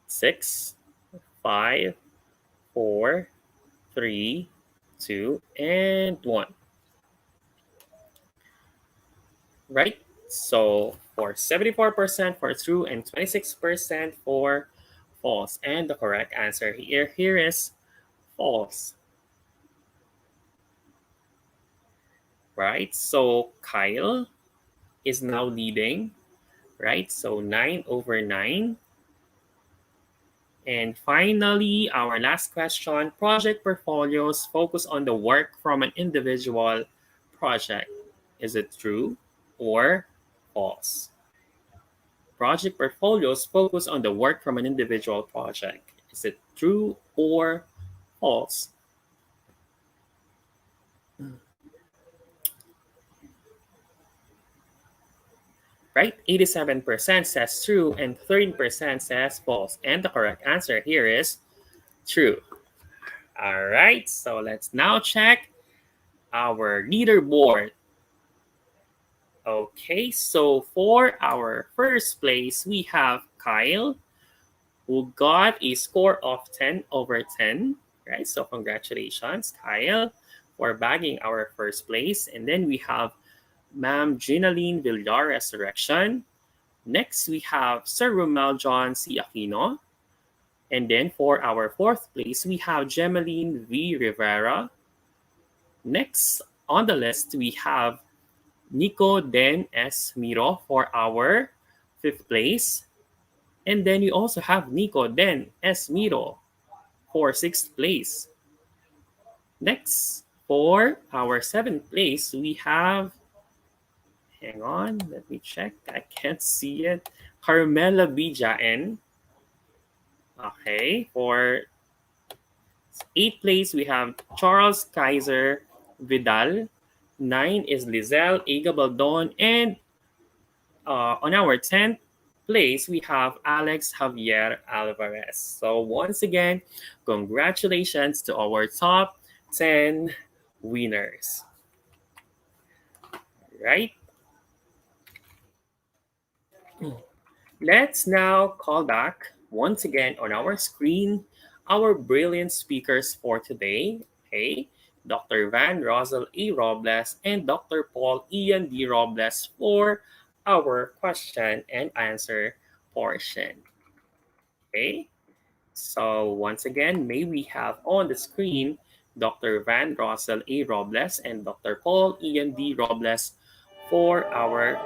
6, 5, 4, 3, 2, and 1. Right? So for 74% for true and 26% for false. And the correct answer here is false. Right? So Kyle is now leading. Right? So 9/9. And finally, our last question, project portfolios focus on the work from an individual project. Is it true or false? Project portfolios focus on the work from an individual project. Is it true or false? Right? 87% says true and 13% says false. And the correct answer here is true. All right, so let's now check our leaderboard. Okay, so for our first place, we have Kyle, who got a score of 10/10. Right, so congratulations, Kyle, for bagging our first place. And then we have Ma'am Ginaline Villar Resurrection. Next, we have Sir Romel John C. Aquino. And then for our fourth place, we have Gemaline V. Rivera. Next on the list, we have Nico Den S. Miro for our fifth place. And then we also have Nico Den S. Miro for sixth place. Next, for our seventh place, we have, hang on, let me check. I can't see it. Carmela Bijaen. Okay, for eighth place, we have Charles Kaiser Vidal. 9 is Lizelle A. Gabaldon. And on our 10th place, we have Alex Javier Alvarez. So once again, congratulations to our top 10 winners. Right? Let's now call back once again on our screen our brilliant speakers for today. Okay, Dr. Van Rosel A. Robles and Dr. Paul Ian D. Robles for our question and answer portion. Okay, so once again, may we have on the screen Dr. Van Rossel A. Robles and Dr. Paul Ian D. Robles for our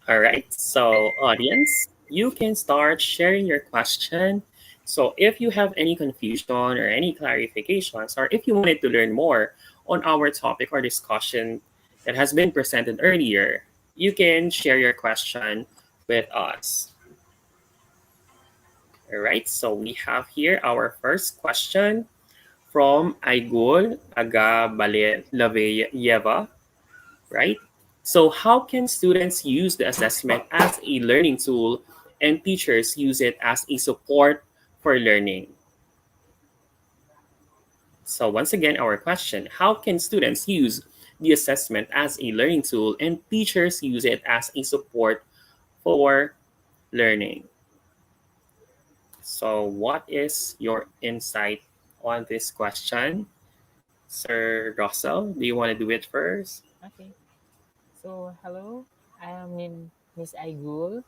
All right, so audience, you can start sharing your question. So if you have any confusion or any clarifications, or if you wanted to learn more on our topic or discussion that has been presented earlier, you can share your question with us. All right, so we have here our first question from Aigul Agabalayeva, right? So, how can students use the assessment as a learning tool and teachers use it as a support for learning? So, once again, our question: how can students use the assessment as a learning tool and teachers use it as a support for learning? So, what is your insight on this question, Sir Russell? Do you want to do it first? Okay. So, hello. I am in Miss Aigul.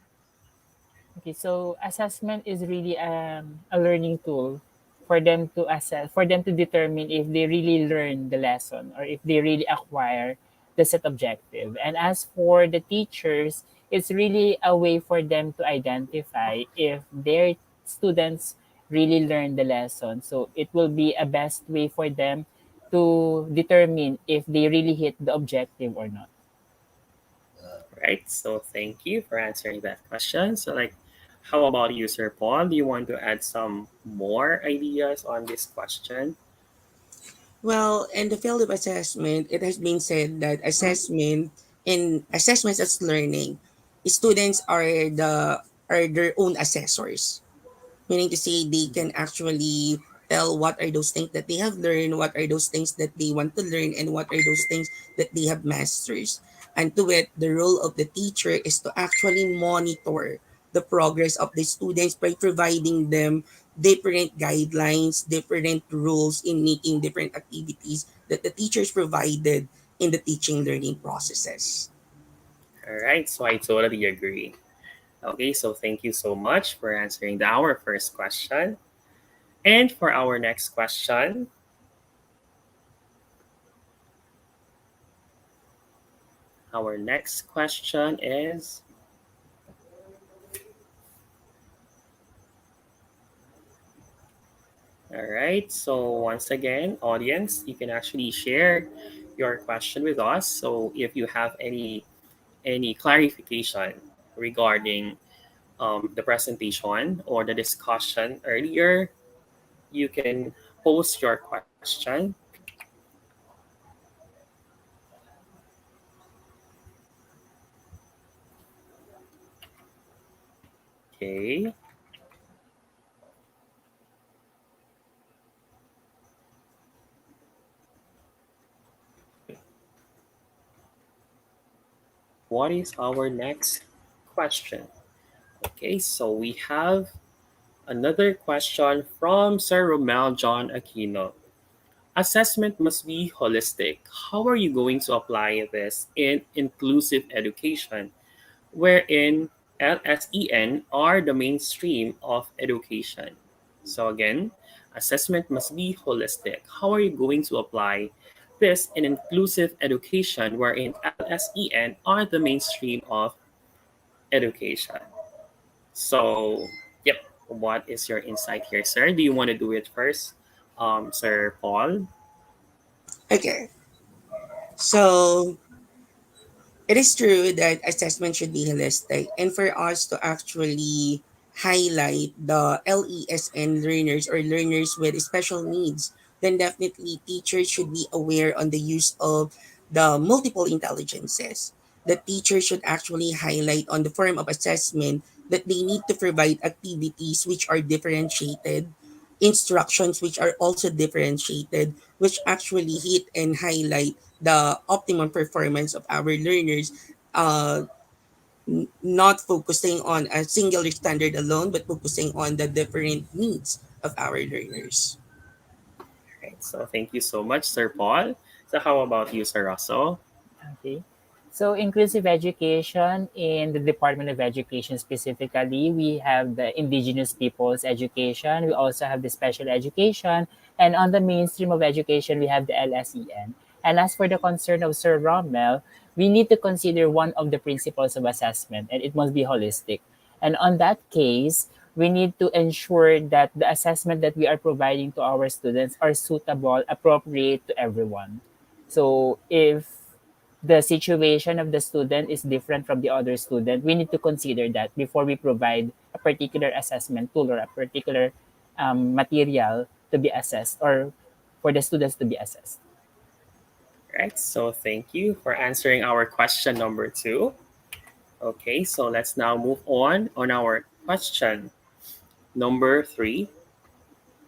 Okay, so assessment is really a learning tool for them to assess, for them to determine if they really learn the lesson or if they really acquire the set objective. And as for the teachers, it's really a way for them to identify if their students really learn the lesson. So it will be a best way for them to determine if they really hit the objective or not. Right. So thank you for answering that question. So like, how about you, Sir Paul? Do you want to add some more ideas on this question? Well, in the field of assessment, it has been said that assessments as learning, students are their own assessors, meaning to say they can actually tell what are those things that they have learned, what are those things that they want to learn, and what are those things that they have masters. And to it, the role of the teacher is to actually monitor the progress of the students by providing them different guidelines, different rules in making different activities that the teachers provided in the teaching learning processes. All right. So I totally agree. Okay. So thank you so much for answering our first question. And for our next question, our next question is, all right. So once again, audience, you can actually share your question with us. So if you have any clarification regarding the presentation or the discussion earlier, you can post your question. Okay. What is our next question? Okay, so we have another question from Sir Romel John Aquino. Assessment must be holistic. How are you going to apply this in inclusive education, wherein LSEN are the mainstream of education? So again, assessment must be holistic. How are you going to apply this in inclusive education, wherein LSEN are the mainstream of education? So, yep. What is your insight here, sir? Do you want to do it first, Sir Paul? Okay, so it is true that assessment should be holistic, and for us to actually highlight the LESN learners or learners with special needs, then definitely teachers should be aware on the use of the multiple intelligences. The teacher should actually highlight on the form of assessment that they need to provide activities which are differentiated, instructions which are also differentiated, which actually hit and highlight the optimum performance of our learners, uh, not focusing on a singular standard alone, but focusing on the different needs of our learners. Right. So thank you so much, Sir Paul. So how about you, Sir Russell? Okay. So inclusive education in the Department of Education specifically, we have the Indigenous Peoples Education. We also have the special education. And on the mainstream of education, we have the LSEN. And as for the concern of Sir Rommel, we need to consider one of the principles of assessment, and it must be holistic. And on that case, we need to ensure that the assessment that we are providing to our students are suitable, appropriate to everyone. So if the situation of the student is different from the other student, we need to consider that before we provide a particular assessment tool or a particular material to be assessed or for the students to be assessed. Right. So thank you for answering our question number two. Okay, so let's now move on our question number three.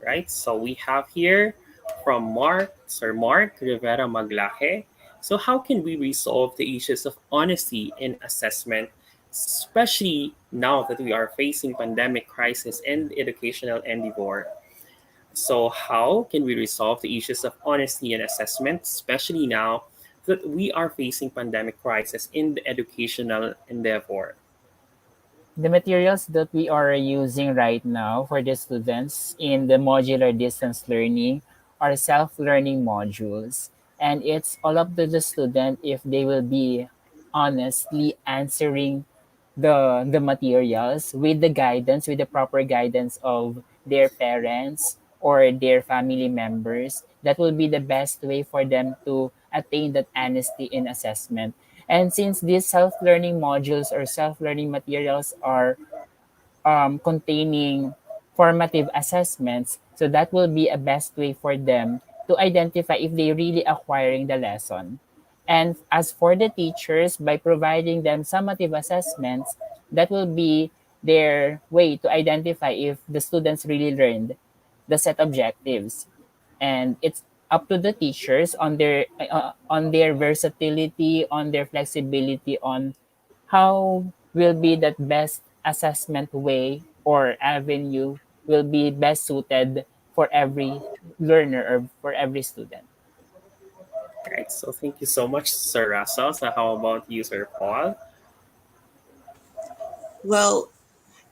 Right. So we have here from Sir Mark Rivera Maglaje. So how can we resolve the issues of honesty in assessment, especially now that we are facing pandemic crisis and educational endeavor? So how can we resolve the issues of honesty in assessment, especially now that we are facing pandemic crisis in the educational endeavor? The materials that we are using right now for the students in the modular distance learning are self-learning modules. And it's all up to the student if they will be honestly answering the materials with the guidance, with the proper guidance of their parents or their family members. That will be the best way for them to attain that honesty in assessment. And since these self-learning modules or self-learning materials are containing formative assessments, so that will be a best way for them to identify if they really acquiring the lesson. And as for the teachers, by providing them summative assessments, that will be their way to identify if the students really learned the set objectives. And it's up to the teachers on their versatility, on their flexibility, on how will be that best assessment way or avenue will be best suited for every learner or for every student. Right. So thank you so much, Sir Russell. So how about you, Sir Paul? Well,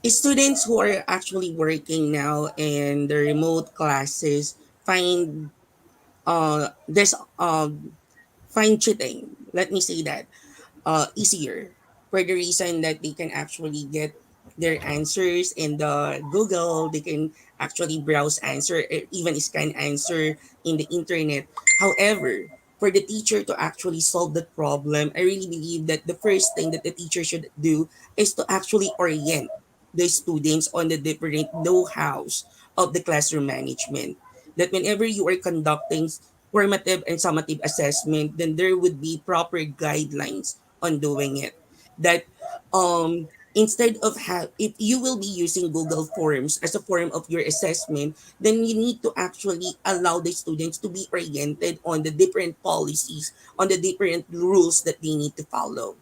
students who are actually working now in the remote classes find there's find cheating. Let me say that easier for the reason that they can actually get their answers in the Google. They can actually browse answer, even scan answer in the internet. However, for the teacher to actually solve that problem, I really believe that the first thing that the teacher should do is to actually orient the students on the different know-hows of the classroom management. That whenever you are conducting formative and summative assessment, then there would be proper guidelines on doing it. That instead of if you will be using Google Forms as a form of your assessment, then you need to actually allow the students to be oriented on the different policies, on the different rules that they need to follow.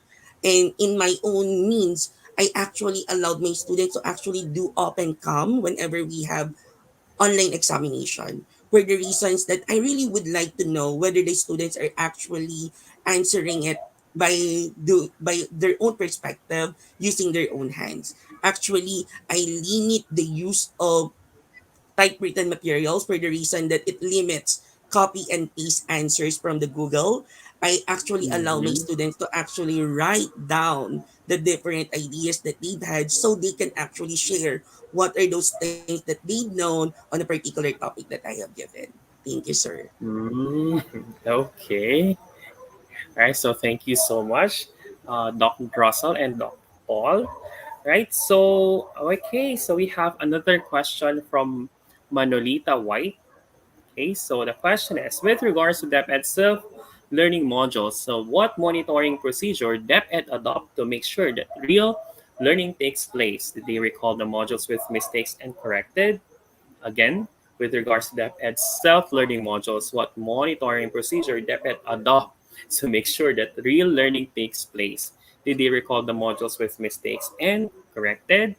And in my own means, I actually allowed my students to actually do open cam whenever we have online examination, for the reasons that I really would like to know whether the students are actually answering it by their own perspective, using their own hands. Actually, I limit the use of typewritten materials for the reason that it limits copy and paste answers from the Google. I actually allow my Mm-hmm. students to actually write down the different ideas that they've had so they can actually share what are those things that they've known on a particular topic that I have given. Thank you, sir. Mm, okay. All right. So thank you so much, Dr. Russell and Dr. Paul. Right. So okay. So we have another question from Manolita White. Okay. So the question is, with regards to DepEd self-learning modules, so what monitoring procedure DepEd adopt to make sure that real learning takes place? Did they recall the modules with mistakes and corrected? Again, with regards to DepEd's self-learning modules, what monitoring procedure DepEd adopt to make sure that real learning takes place? Did they recall the modules with mistakes and corrected?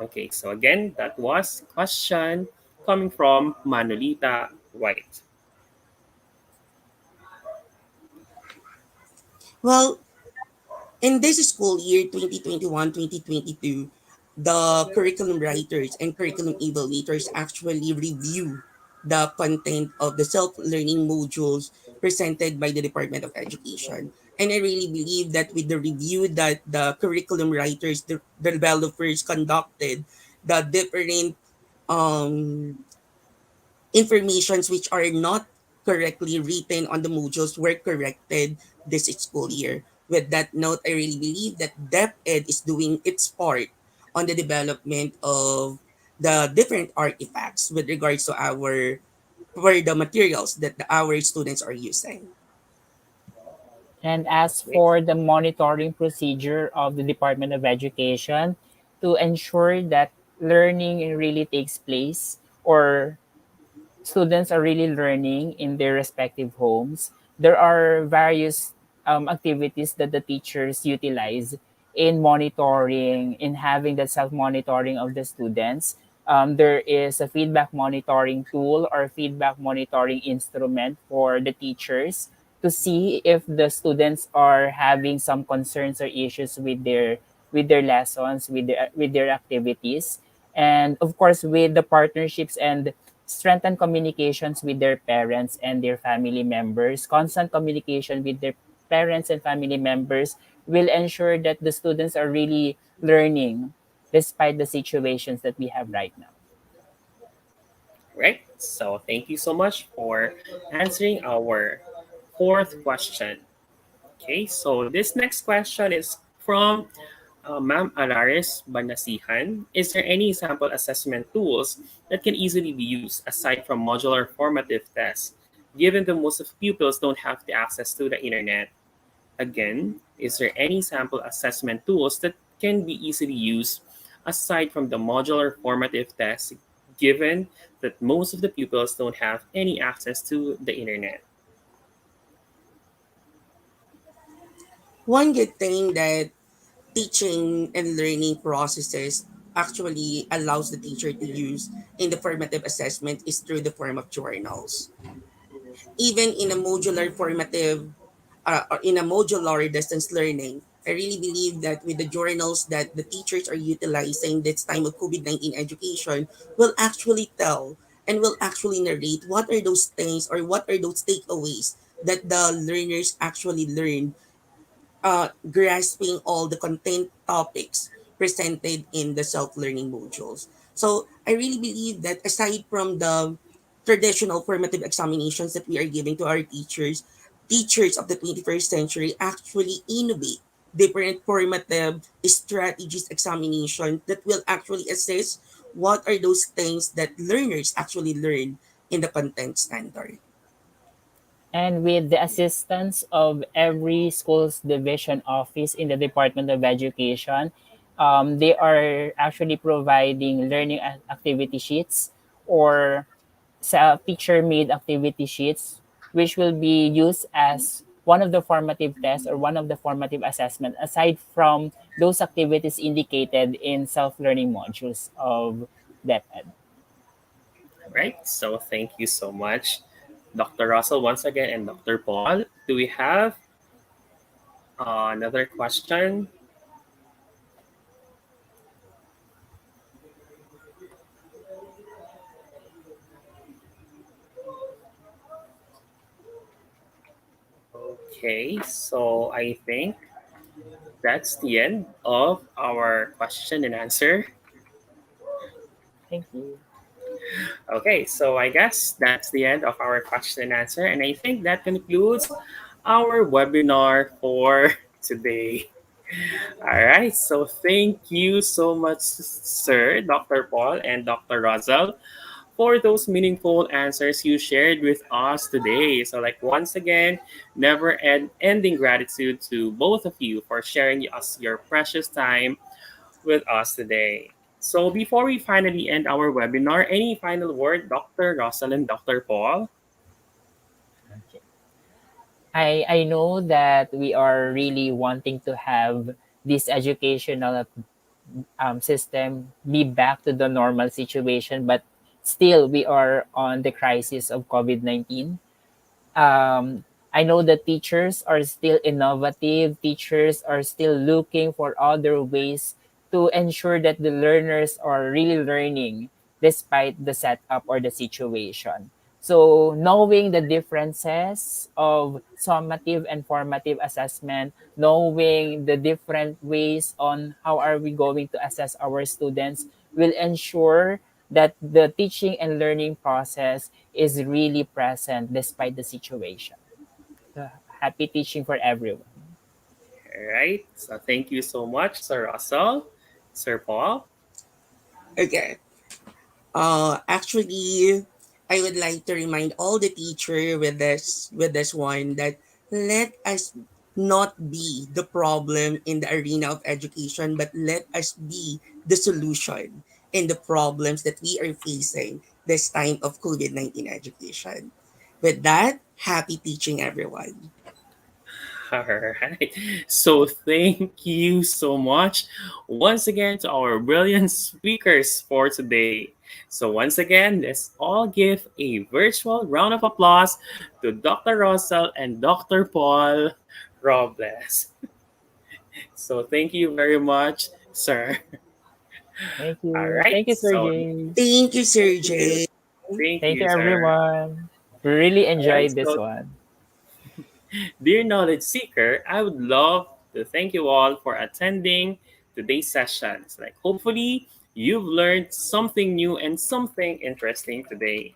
Okay, so again, that was question coming from Manolita White. Well, in this school year 2021-2022, the curriculum writers and curriculum evaluators actually review the content of the self-learning modules presented by the Department of Education. And I really believe that with the review that the curriculum writers, the developers conducted, the different um, informations which are not correctly written on the modules were corrected this school year. With that note, I really believe that DepEd is doing its part on the development of the different artifacts with regards to our for the materials that our students are using. And as for the monitoring procedure of the Department of Education to ensure that learning really takes place or students are really learning in their respective homes, there are various activities that the teachers utilize in monitoring, in having the self monitoring of the students. There is a feedback monitoring tool or feedback monitoring instrument for the teachers to see if the students are having some concerns or issues with their lessons, with their activities, and of course with the partnerships and strengthen communications with their parents and their family members. Constant communication with their parents and family members will ensure that the students are really learning despite the situations that we have right now. Right? So thank you so much for answering our fourth question. Okay, so this next question is from Ma'am Alaris Banasihan. Is there any sample assessment tools that can easily be used aside from modular formative tests, given that most of pupils don't have the access to the internet? Again, is there any sample assessment tools that can be easily used aside from the modular formative tests, given that most of the pupils don't have any access to the internet? One good thing that teaching and learning processes actually allows the teacher to use in the formative assessment is through the form of journals. Even in a modular formative or in a modular distance learning, I really believe that with the journals that the teachers are utilizing this time of COVID-19 education will actually tell and will actually narrate what are those things or what are those takeaways that the learners actually learn grasping all the content topics presented in the self-learning modules. So I really believe that aside from the traditional formative examinations that we are giving to our teachers, teachers of the 21st century actually innovate different formative strategies examination that will actually assess what are those things that learners actually learn in the content standard. And with the assistance of every school's division office in the Department of Education, they are actually providing learning activity sheets or teacher made activity sheets, which will be used as one of the formative tests or one of the formative assessment aside from those activities indicated in self-learning modules of DepEd. Right? So thank you so much, Dr. Russell, once again, and Dr. Paul. Do we have another question? Okay, so I think that's the end of our question and answer. Thank you. Okay, so I guess that's the end of our question and answer, and I think that concludes our webinar for today. All right, so thank you so much, Sir Dr. Paul and Dr. Russell, for those meaningful answers you shared with us today. So, like, once again, never ending gratitude to both of you for sharing us your precious time with us today. So, before we finally end our webinar, any final word, Dr. Russell and Dr. Paul? Okay. I know that we are really wanting to have this educational system be back to the normal situation, but still we are on the crisis of COVID-19. I know that teachers are still innovative, teachers are still looking for other ways to ensure that the learners are really learning despite the setup or the situation. So, knowing the differences of summative and formative assessment, knowing the different ways on how are we going to assess our students will ensure that the teaching and learning process is really present despite the situation. So, happy teaching for everyone. All right, so thank you so much, Sir Russell, Sir Paul. Okay. Actually, I would like to remind all the teacher with this one that let us not be the problem in the arena of education, but let us be the solution in the problems that we are facing this time of COVID-19 education. With that, happy teaching, everyone. All right. So thank you so much once again to our brilliant speakers for today. So once again, let's all give a virtual round of applause to Dr. Russell and Dr. Paul Robles. So thank you very much, sir. Thank All you. right. Thank you, Sir So James. Thank you, thank Sir you. Jay. Thank Thank you, you, sir. everyone. We really All right. enjoyed this So one. dear knowledge seeker, I would love to thank you all for attending today's sessions. Like, hopefully, you've learned something new and something interesting today.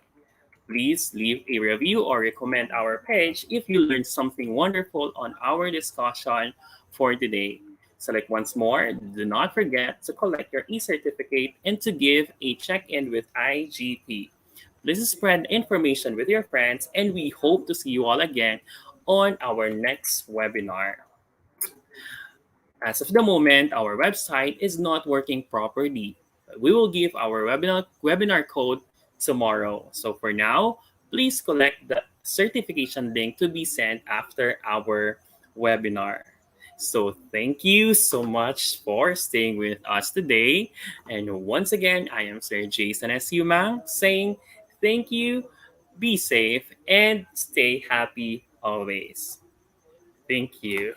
Please leave a review or recommend our page if you learned something wonderful on our discussion for today. So, like, once more, do not forget to collect your e-certificate and to give a check-in with IGP. Please spread information with your friends, and we hope to see you all again on our next webinar. As of the moment, our website is not working properly. We will give our webinar code tomorrow. So for now, please collect the certification link to be sent after our webinar. So thank you so much for staying with us today. And once again, I am Sir Jason S. Humang saying thank you, be safe, and stay happy always. Thank you.